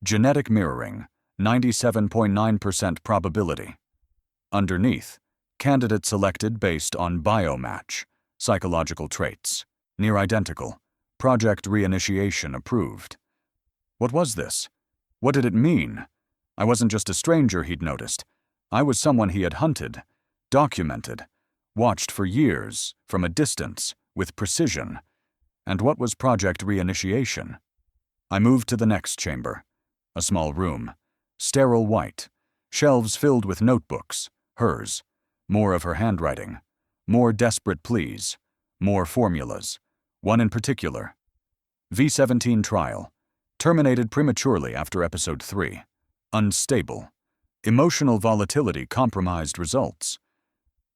Genetic mirroring, 97.9% probability. Underneath, candidate selected based on biomatch, psychological traits, near identical, project reinitiation approved. What was this? What did it mean? I wasn't just a stranger he'd noticed. I was someone he had hunted, documented, watched for years, from a distance, with precision. And what was project reinitiation? I moved to the next chamber. A small room, sterile white, shelves filled with notebooks, hers, more of her handwriting, more desperate pleas, more formulas, one in particular. V17 trial, terminated prematurely after episode 3, unstable, emotional volatility compromised results.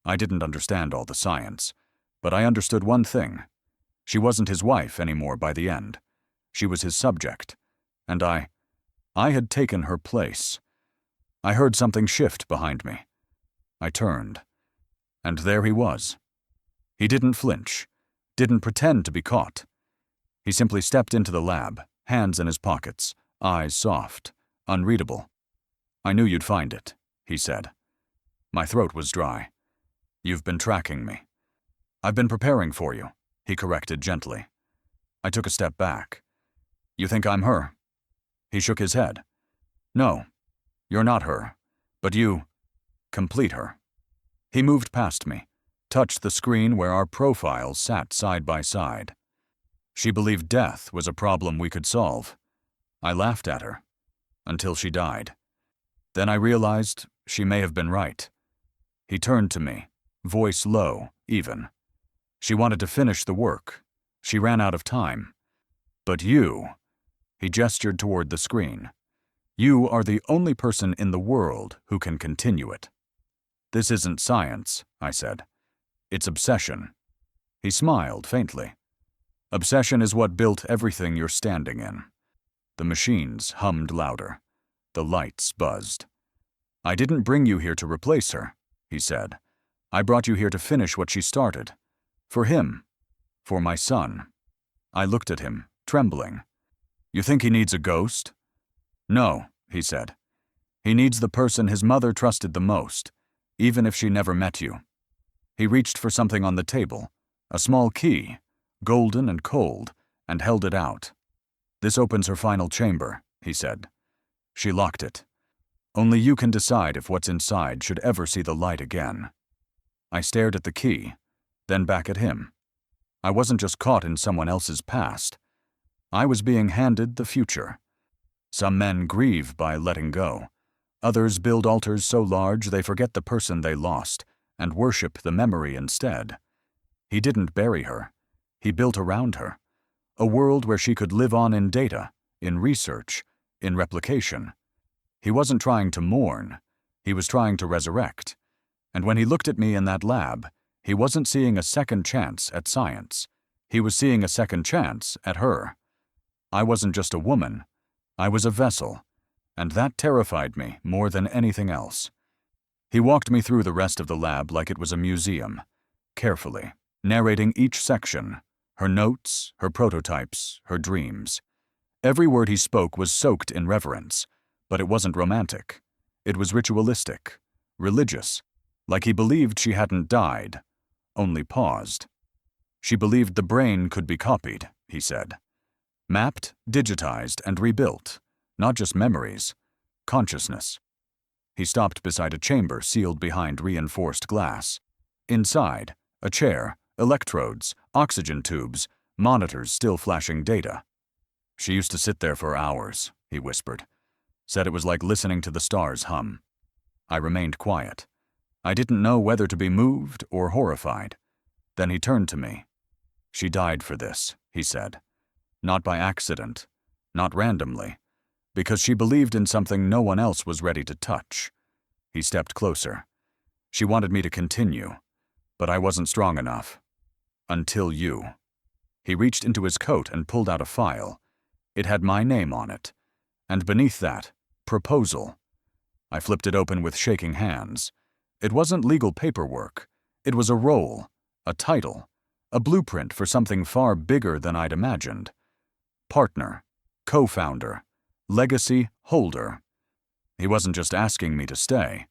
I didn't understand all the science, but I understood one thing. She wasn't his wife anymore by the end. She was his subject, and I had taken her place. I heard something shift behind me. I turned, and there he was. He didn't flinch, didn't pretend to be caught. He simply stepped into the lab, hands in his pockets, eyes soft, unreadable. I knew you'd find it, he said. My throat was dry. You've been tracking me. I've been preparing for you, he corrected gently. I took a step back. You think I'm her? He shook his head. No, you're not her, but you complete her. He moved past me, touched the screen where our profiles sat side by side. She believed death was a problem we could solve. I laughed at her, until she died. Then I realized she may have been right. He turned to me, voice low, even. She wanted to finish the work. She ran out of time. But you, he gestured toward the screen, you are the only person in the world who can continue it. This isn't science, I said. It's obsession. He smiled faintly. Obsession is what built everything you're standing in. The machines hummed louder. The lights buzzed. I didn't bring you here to replace her, he said. I brought you here to finish what she started. For him. For my son. I looked at him, trembling. You think he needs a ghost? No, he said. He needs the person his mother trusted the most, even if she never met you. He reached for something on the table, a small key, golden and cold, and held it out. This opens her final chamber, he said. She locked it. Only you can decide if what's inside should ever see the light again. I stared at the key, then back at him. I wasn't just caught in someone else's past. I was being handed the future. Some men grieve by letting go. Others build altars so large they forget the person they lost and worship the memory instead. He didn't bury her. He built around her. A world where she could live on in data, in research, in replication. He wasn't trying to mourn. He was trying to resurrect. And when he looked at me in that lab, he wasn't seeing a second chance at science. He was seeing a second chance at her. I wasn't just a woman. I was a vessel, and that terrified me more than anything else. He walked me through the rest of the lab like it was a museum, carefully, narrating each section, her notes, her prototypes, her dreams. Every word he spoke was soaked in reverence, but it wasn't romantic. It was ritualistic, religious, like he believed she hadn't died, only paused. She believed the brain could be copied, he said. Mapped, digitized, and rebuilt, not just memories, consciousness. He stopped beside a chamber sealed behind reinforced glass. Inside, a chair, electrodes, oxygen tubes, monitors still flashing data. She used to sit there for hours, he whispered. Said it was like listening to the stars hum. I remained quiet. I didn't know whether to be moved or horrified. Then he turned to me. She died for this, he said. Not by accident, not randomly, because she believed in something no one else was ready to touch. He stepped closer. She wanted me to continue, but I wasn't strong enough. Until you. He reached into his coat and pulled out a file, It had my name on it. And beneath that, proposal. I flipped it open with shaking hands. It wasn't legal paperwork. It was a role, a title, a blueprint for something far bigger than I'd imagined. Partner, co-founder, legacy holder. He wasn't just asking me to stay.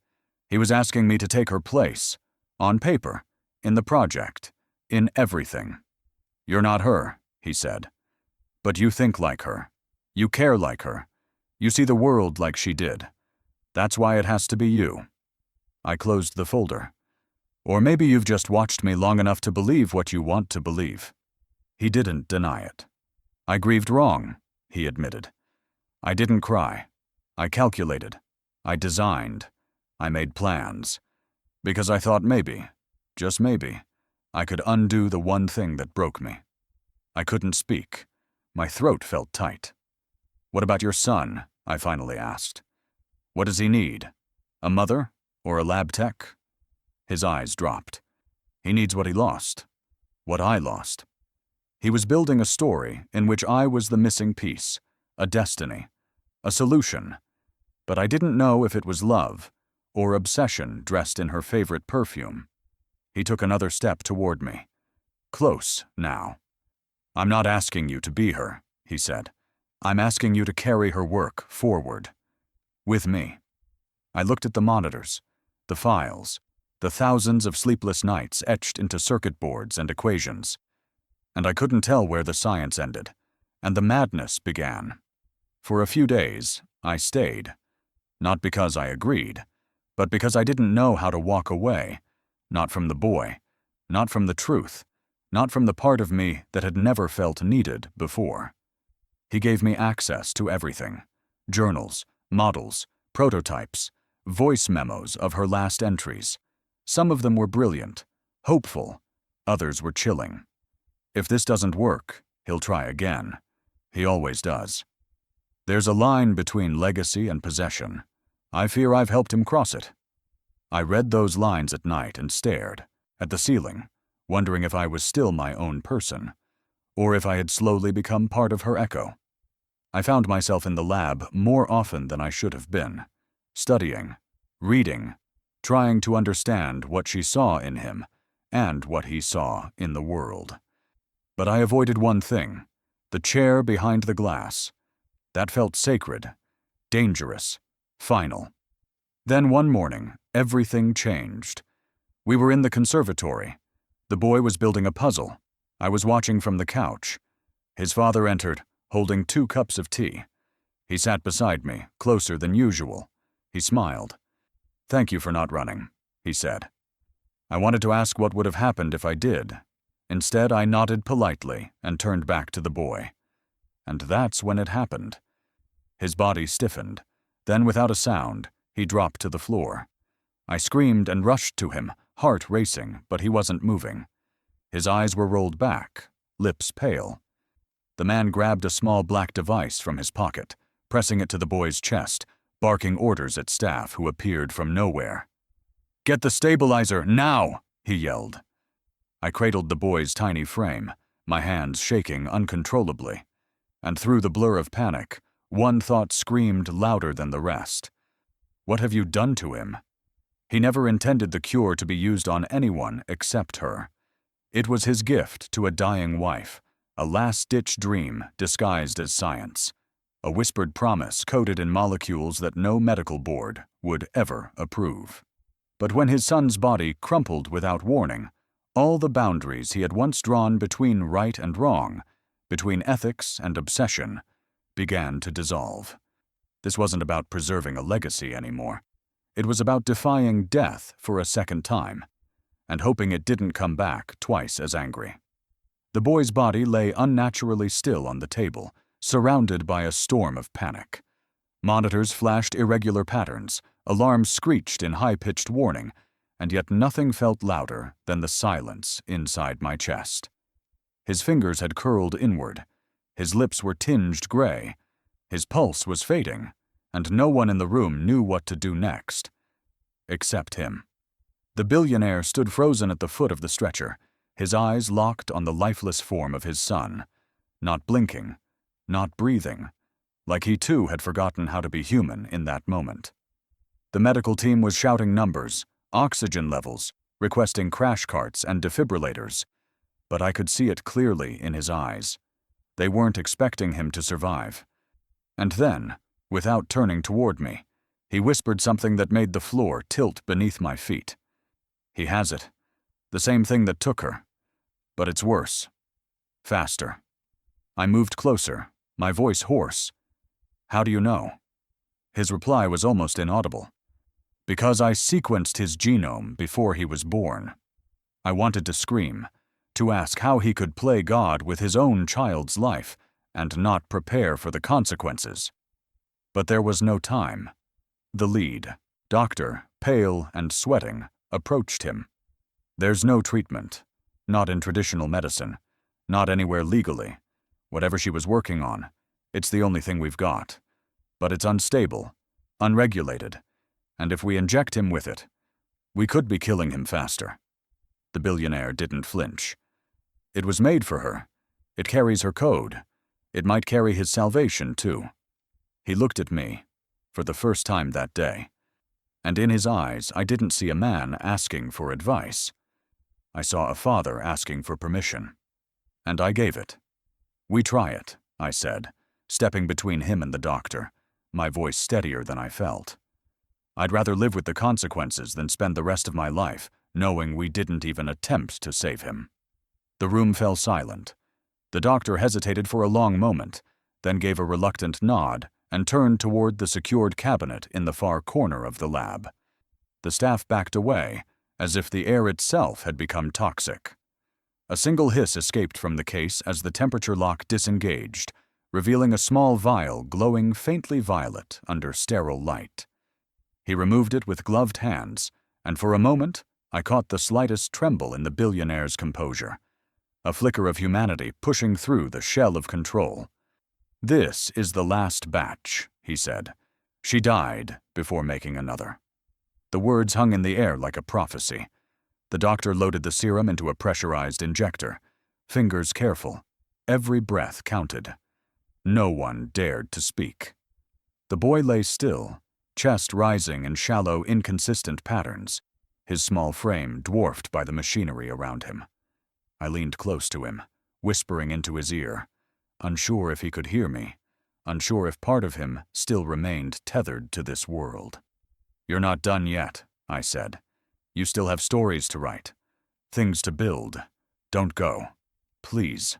He was asking me to take her place, on paper, in the project, in everything. You're not her, he said. But you think like her. You care like her. You see the world like she did. That's why it has to be you. I closed the folder. Or maybe you've just watched me long enough to believe what you want to believe. He didn't deny it. I grieved wrong, he admitted. I didn't cry. I calculated. I designed. I made plans. Because I thought maybe, just maybe, I could undo the one thing that broke me. I couldn't speak. My throat felt tight. What about your son? I finally asked. What does he need? A mother? Or a lab tech? His eyes dropped. He needs what he lost. What I lost. He was building a story in which I was the missing piece, a destiny, a solution. But I didn't know if it was love or obsession dressed in her favorite perfume. He took another step toward me. Close, now. I'm not asking you to be her, he said. I'm asking you to carry her work forward. With me. I looked at the monitors, the files, the thousands of sleepless nights etched into circuit boards and equations. And I couldn't tell where the science ended, and the madness began. For a few days, I stayed. Not because I agreed, but because I didn't know how to walk away. Not from the boy, not from the truth, not from the part of me that had never felt needed before. He gave me access to everything. Journals, models, prototypes, voice memos of her last entries. Some of them were brilliant, hopeful, others were chilling. If this doesn't work, he'll try again. He always does. There's a line between legacy and possession. I fear I've helped him cross it. I read those lines at night and stared at the ceiling, wondering if I was still my own person, or if I had slowly become part of her echo. I found myself in the lab more often than I should have been, studying, reading, trying to understand what she saw in him and what he saw in the world. But I avoided one thing, the chair behind the glass. That felt sacred, dangerous, final. Then one morning, everything changed. We were in the conservatory. The boy was building a puzzle. I was watching from the couch. His father entered, holding 2 cups of tea. He sat beside me, closer than usual. He smiled. "Thank you for not running," he said. I wanted to ask what would have happened if I did. Instead, I nodded politely and turned back to the boy. And that's when it happened. His body stiffened. Then, without a sound, he dropped to the floor. I screamed and rushed to him, heart racing, but he wasn't moving. His eyes were rolled back, lips pale. The man grabbed a small black device from his pocket, pressing it to the boy's chest, barking orders at staff who appeared from nowhere. "Get the stabilizer, now!" he yelled. I cradled the boy's tiny frame, my hands shaking uncontrollably. And through the blur of panic, one thought screamed louder than the rest. What have you done to him? He never intended the cure to be used on anyone except her. It was his gift to a dying wife, a last-ditch dream disguised as science, a whispered promise coded in molecules that no medical board would ever approve. But when his son's body crumpled without warning, all the boundaries he had once drawn between right and wrong, between ethics and obsession, began to dissolve. This wasn't about preserving a legacy anymore. It was about defying death for a second time, and hoping it didn't come back twice as angry. The boy's body lay unnaturally still on the table, surrounded by a storm of panic. Monitors flashed irregular patterns, alarms screeched in high-pitched warning, and yet nothing felt louder than the silence inside my chest. His fingers had curled inward. His lips were tinged gray. His pulse was fading, and no one in the room knew what to do next. Except him. The billionaire stood frozen at the foot of the stretcher, his eyes locked on the lifeless form of his son, not blinking, not breathing, like he too had forgotten how to be human in that moment. The medical team was shouting numbers, oxygen levels, requesting crash carts and defibrillators, but I could see it clearly in his eyes. They weren't expecting him to survive. And then, without turning toward me, he whispered something that made the floor tilt beneath my feet. He has it. The same thing that took her. But it's worse. Faster. I moved closer, my voice hoarse. How do you know? His reply was almost inaudible. Because I sequenced his genome before he was born. I wanted to scream, to ask how he could play God with his own child's life and not prepare for the consequences. But there was no time. The lead, doctor, pale and sweating, approached him. There's no treatment, not in traditional medicine, not anywhere legally. Whatever she was working on, it's the only thing we've got. But it's unstable, unregulated, and if we inject him with it, we could be killing him faster. The billionaire didn't flinch. It was made for her. It carries her code. It might carry his salvation, too. He looked at me, for the first time that day, and in his eyes I didn't see a man asking for advice. I saw a father asking for permission. And I gave it. We try it, I said, stepping between him and the doctor, my voice steadier than I felt. I'd rather live with the consequences than spend the rest of my life knowing we didn't even attempt to save him. The room fell silent. The doctor hesitated for a long moment, then gave a reluctant nod and turned toward the secured cabinet in the far corner of the lab. The staff backed away, as if the air itself had become toxic. A single hiss escaped from the case as the temperature lock disengaged, revealing a small vial glowing faintly violet under sterile light. He removed it with gloved hands, and for a moment I caught the slightest tremble in the billionaire's composure, a flicker of humanity pushing through the shell of control. "This is the last batch," he said. "She died before making another." The words hung in the air like a prophecy. The doctor loaded the serum into a pressurized injector, fingers careful. Every breath counted. No one dared to speak. The boy lay still, chest rising in shallow, inconsistent patterns, his small frame dwarfed by the machinery around him. I leaned close to him, whispering into his ear, unsure if he could hear me, unsure if part of him still remained tethered to this world. "You're not done yet," I said. "You still have stories to write, things to build. Don't go. Please."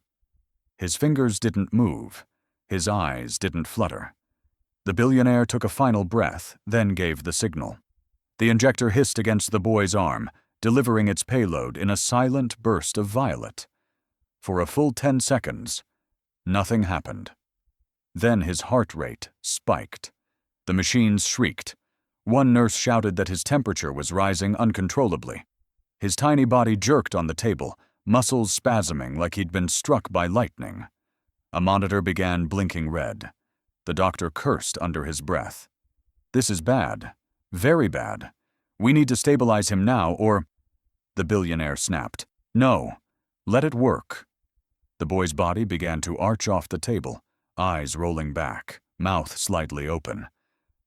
His fingers didn't move. His eyes didn't flutter. The billionaire took a final breath, then gave the signal. The injector hissed against the boy's arm, delivering its payload in a silent burst of violet. For a full 10 seconds, nothing happened. Then his heart rate spiked. The machines shrieked. One nurse shouted that his temperature was rising uncontrollably. His tiny body jerked on the table, muscles spasming like he'd been struck by lightning. A monitor began blinking red. The doctor cursed under his breath. "This is bad. Very bad. We need to stabilize him now or—" The billionaire snapped. "No. Let it work." The boy's body began to arch off the table, eyes rolling back, mouth slightly open.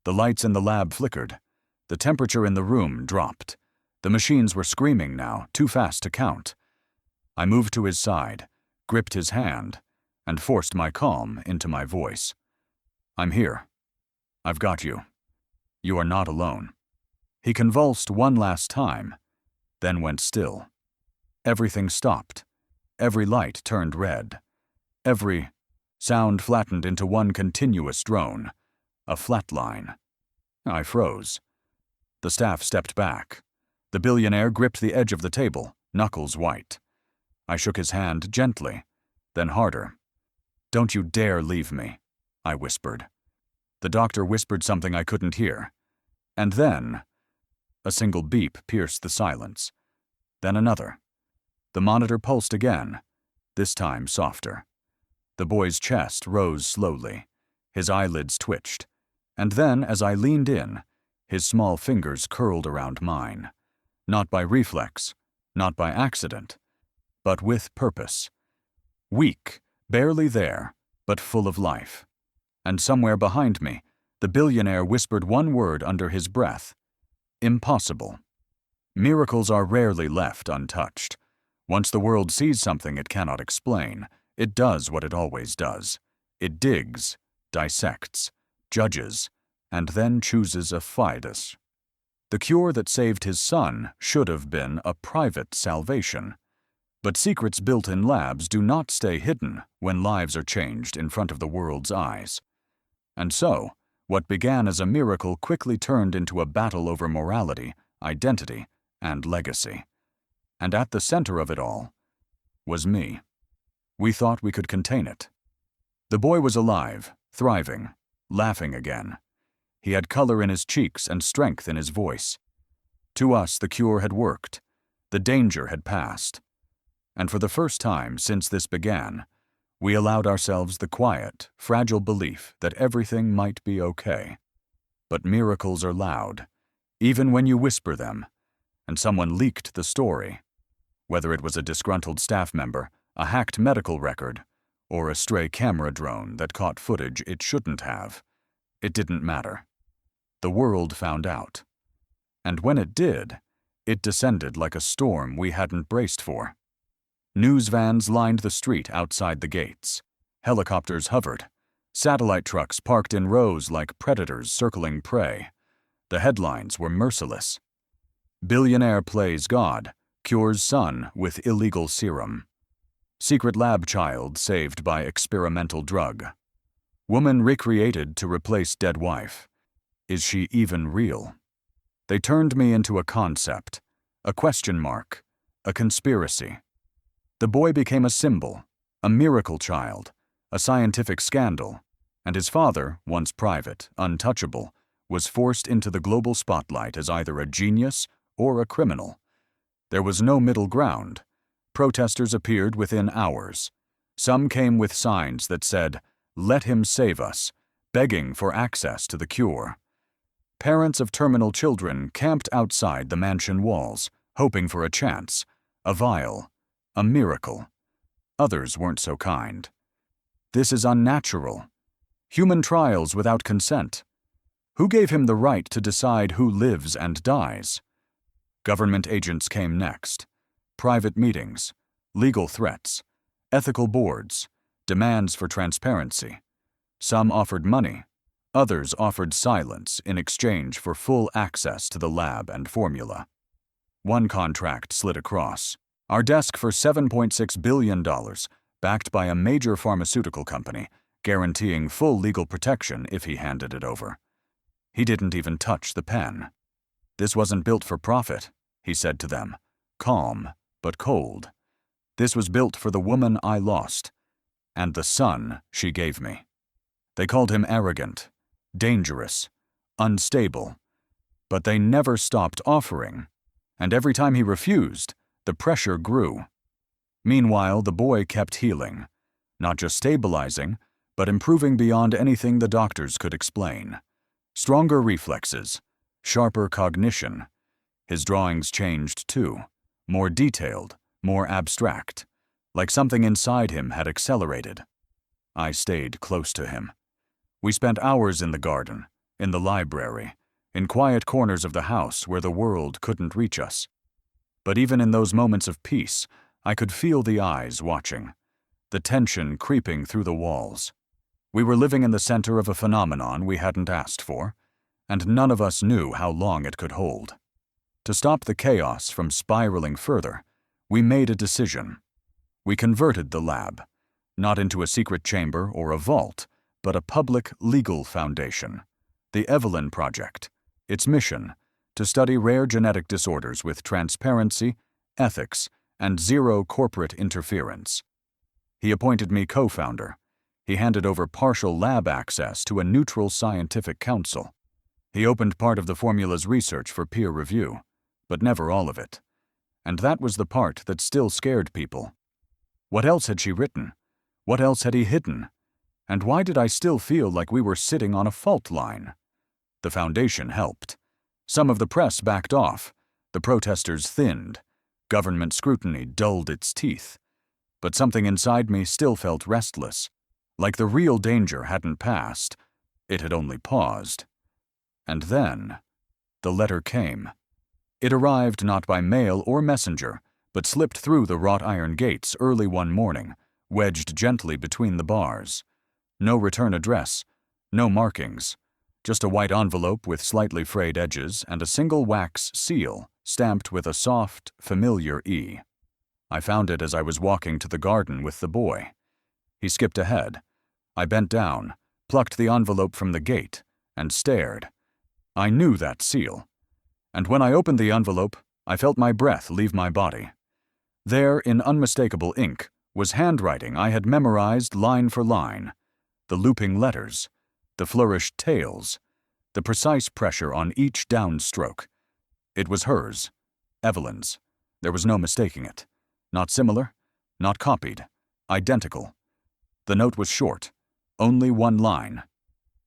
The lights in the lab flickered. The temperature in the room dropped. The machines were screaming now, too fast to count. I moved to his side, gripped his hand, and forced my calm into my voice. "I'm here. I've got you. You are not alone." He convulsed one last time, then went still. Everything stopped. Every light turned red. Every sound flattened into one continuous drone, a flat line. I froze. The staff stepped back. The billionaire gripped the edge of the table, knuckles white. I shook his hand gently, then harder. "Don't you dare leave me," I whispered. The doctor whispered something I couldn't hear. And then, a single beep pierced the silence. Then another. The monitor pulsed again, this time softer. The boy's chest rose slowly. His eyelids twitched. And then, as I leaned in, his small fingers curled around mine. Not by reflex, not by accident, but with purpose. Weak, barely there, but full of life. And somewhere behind me, the billionaire whispered one word under his breath: impossible. Miracles are rarely left untouched. Once the world sees something it cannot explain, it does what it always does. It digs, dissects, judges, and then chooses a fidus. The cure that saved his son should have been a private salvation. But secrets built in labs do not stay hidden when lives are changed in front of the world's eyes. And so, what began as a miracle quickly turned into a battle over morality, identity, and legacy. And at the center of it all was me. We thought we could contain it. The boy was alive, thriving, laughing again. He had color in his cheeks and strength in his voice. To us, the cure had worked. The danger had passed. And for the first time since this began, we allowed ourselves the quiet, fragile belief that everything might be okay. But miracles are loud, even when you whisper them, and someone leaked the story. Whether it was a disgruntled staff member, a hacked medical record, or a stray camera drone that caught footage it shouldn't have, it didn't matter. The world found out. And when it did, it descended like a storm we hadn't braced for. News vans lined the street outside the gates. Helicopters hovered. Satellite trucks parked in rows like predators circling prey. The headlines were merciless. Billionaire plays God, cures son with illegal serum. Secret lab child saved by experimental drug. Woman recreated to replace dead wife. Is she even real? They turned me into a concept, a question mark, a conspiracy. The boy became a symbol, a miracle child, a scientific scandal, and his father, once private, untouchable, was forced into the global spotlight as either a genius or a criminal. There was no middle ground. Protesters appeared within hours. Some came with signs that said, "Let him save us," begging for access to the cure. Parents of terminal children camped outside the mansion walls, hoping for a chance, a vial, a miracle. Others weren't so kind. This is unnatural. Human trials without consent. Who gave him the right to decide who lives and dies? Government agents came next. Private meetings, legal threats, ethical boards, demands for transparency. Some offered money. Others offered silence in exchange for full access to the lab and formula. One contract slid across. Our desk for $7.6 billion, backed by a major pharmaceutical company, guaranteeing full legal protection if he handed it over. He didn't even touch the pen. "This wasn't built for profit," he said to them, calm but cold. "This was built for the woman I lost, and the son she gave me." They called him arrogant, dangerous, unstable, but they never stopped offering, and every time he refused, the pressure grew. Meanwhile, the boy kept healing, not just stabilizing, but improving beyond anything the doctors could explain. Stronger reflexes, sharper cognition. His drawings changed too, more detailed, more abstract, like something inside him had accelerated. I stayed close to him. We spent hours in the garden, in the library, in quiet corners of the house where the world couldn't reach us. But even in those moments of peace, I could feel the eyes watching, the tension creeping through the walls. We were living in the center of a phenomenon we hadn't asked for, and none of us knew how long it could hold. To stop the chaos from spiraling further, we made a decision. We converted the lab, not into a secret chamber or a vault, but a public legal foundation, the Evelyn Project. Its mission, to study rare genetic disorders with transparency, ethics, and zero corporate interference. He appointed me co-founder. He handed over partial lab access to a neutral scientific council. He opened part of the formula's research for peer review, but never all of it. And that was the part that still scared people. What else had she written? What else had he hidden? And why did I still feel like we were sitting on a fault line? The foundation helped. Some of the press backed off. The protesters thinned. Government scrutiny dulled its teeth. But something inside me still felt restless. Like the real danger hadn't passed, it had only paused. And then, the letter came. It arrived not by mail or messenger, but slipped through the wrought iron gates early one morning, wedged gently between the bars. No return address, no markings, just a white envelope with slightly frayed edges and a single wax seal stamped with a soft, familiar E. I found it as I was walking to the garden with the boy. He skipped ahead. I bent down, plucked the envelope from the gate, and stared. I knew that seal. And when I opened the envelope, I felt my breath leave my body. There, in unmistakable ink, was handwriting I had memorized line for line. The looping letters, the flourished tails, the precise pressure on each downstroke. It was hers, Evelyn's. There was no mistaking it. Not similar, not copied, identical. The note was short, only one line.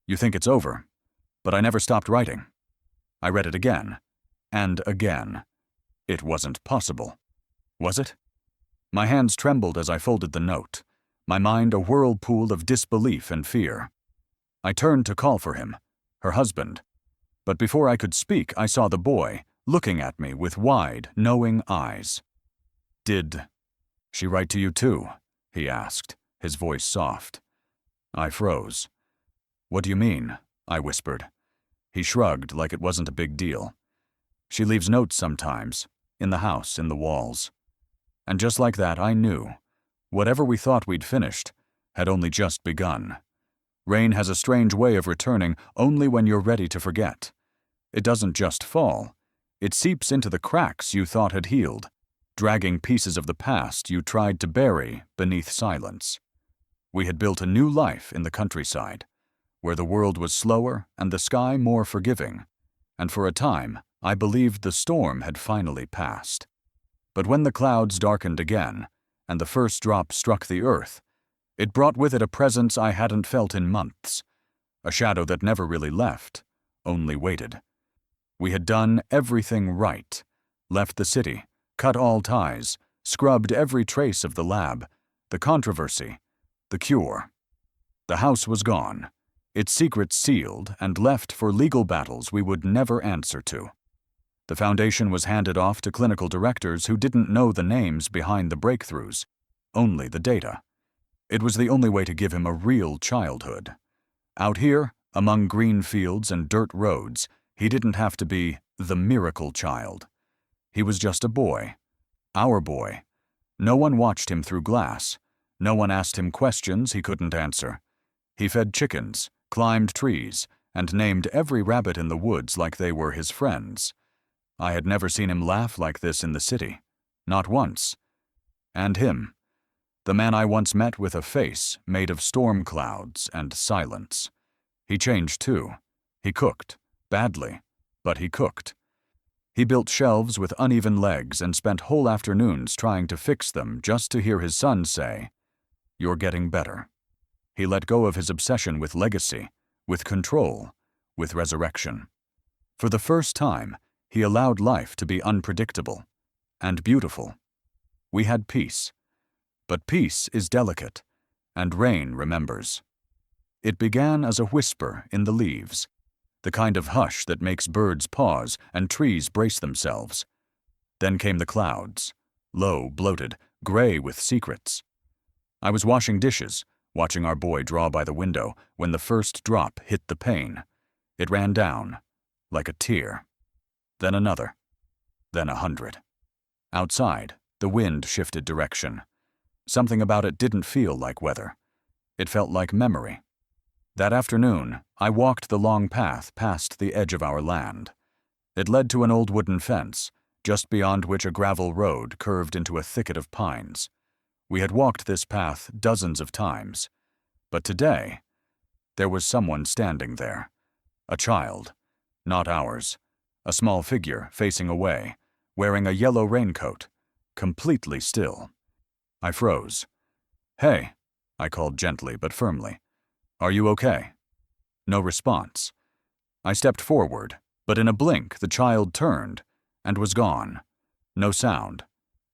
You think it's over, but I never stopped writing. I read it again, and again. It wasn't possible. Was it? My hands trembled as I folded the note, my mind a whirlpool of disbelief and fear. I turned to call for him, her husband. But before I could speak, I saw the boy, looking at me with wide, knowing eyes. "Did she write to you too?" he asked, his voice soft. I froze. "What do you mean?" I whispered. He shrugged like it wasn't a big deal. "She leaves notes sometimes, in the house, in the walls." And just like that, I knew. Whatever we thought we'd finished had only just begun. Rain has a strange way of returning only when you're ready to forget. It doesn't just fall. It seeps into the cracks you thought had healed, dragging pieces of the past you tried to bury beneath silence. We had built a new life in the countryside, where the world was slower and the sky more forgiving, and for a time I believed the storm had finally passed. But when the clouds darkened again, and the first drop struck the earth, it brought with it a presence I hadn't felt in months, a shadow that never really left, only waited. We had done everything right, left the city, cut all ties, scrubbed every trace of the lab, the controversy, the cure. The house was gone, its secrets sealed and left for legal battles we would never answer to. The foundation was handed off to clinical directors who didn't know the names behind the breakthroughs, only the data. It was the only way to give him a real childhood. Out here, among green fields and dirt roads, he didn't have to be the miracle child. He was just a boy. Our boy. No one watched him through glass. No one asked him questions he couldn't answer. He fed chickens, climbed trees, and named every rabbit in the woods like they were his friends. I had never seen him laugh like this in the city. Not once. And him. The man I once met with a face made of storm clouds and silence. He changed too. He cooked. Badly. But he cooked. He built shelves with uneven legs and spent whole afternoons trying to fix them just to hear his son say, "You're getting better." He let go of his obsession with legacy, with control, with resurrection. For the first time, he allowed life to be unpredictable and beautiful. We had peace. But peace is delicate, and Rain remembers. It began as a whisper in the leaves, the kind of hush that makes birds pause and trees brace themselves. Then came the clouds, low, bloated, gray with secrets. I was washing dishes, watching our boy draw by the window, when the first drop hit the pane. It ran down, like a tear. Then another. Then 100. Outside, the wind shifted direction. Something about it didn't feel like weather. It felt like memory. That afternoon, I walked the long path past the edge of our land. It led to an old wooden fence, just beyond which a gravel road curved into a thicket of pines. We had walked this path dozens of times. But today, there was someone standing there. A child, not ours. A small figure facing away, wearing a yellow raincoat, completely still. I froze. "Hey," I called gently but firmly. "Are you okay?" No response. I stepped forward, but in a blink the child turned and was gone. No sound,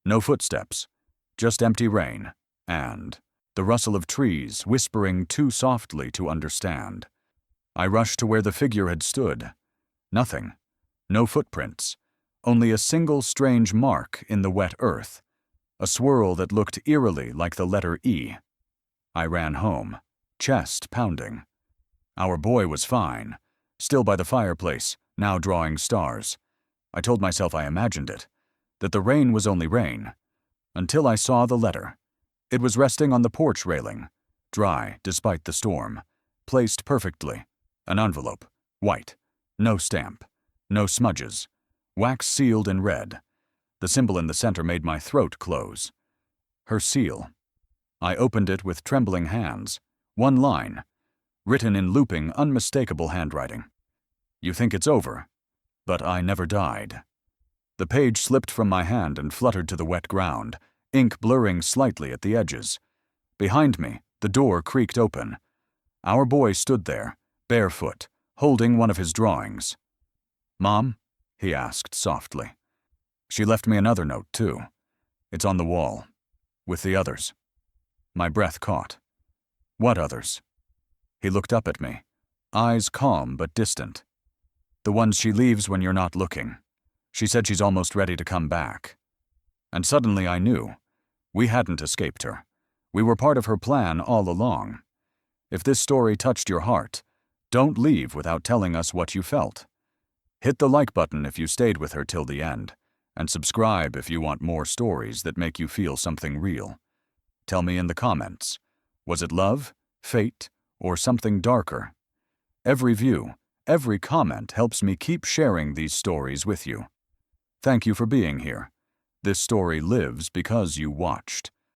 no footsteps, just empty rain and the rustle of trees whispering too softly to understand. I rushed to where the figure had stood. Nothing. No footprints. Only a single strange mark in the wet earth. A swirl that looked eerily like the letter E. I ran home, chest pounding. Our boy was fine, still by the fireplace, now drawing stars. I told myself I imagined it, that the rain was only rain, until I saw the letter. It was resting on the porch railing, dry despite the storm, placed perfectly. An envelope, white, no stamp, no smudges, wax sealed in red. The symbol in the center made my throat close. Her seal. I opened it with trembling hands. One line, written in looping, unmistakable handwriting. You think it's over, but I never died. The page slipped from my hand and fluttered to the wet ground, ink blurring slightly at the edges. Behind me, the door creaked open. Our boy stood there, barefoot, holding one of his drawings. "Mom?" he asked softly. She left me another note, too. It's on the wall, with the others. My breath caught. What others? He looked up at me, eyes calm but distant. The ones she leaves when you're not looking. She said she's almost ready to come back. And suddenly I knew. We hadn't escaped her. We were part of her plan all along. If this story touched your heart, don't leave without telling us what you felt. Hit the like button if you stayed with her till the end, and subscribe if you want more stories that make you feel something real. Tell me in the comments, was it love, fate, or something darker? Every view, every comment helps me keep sharing these stories with you. Thank you for being here. This story lives because you watched.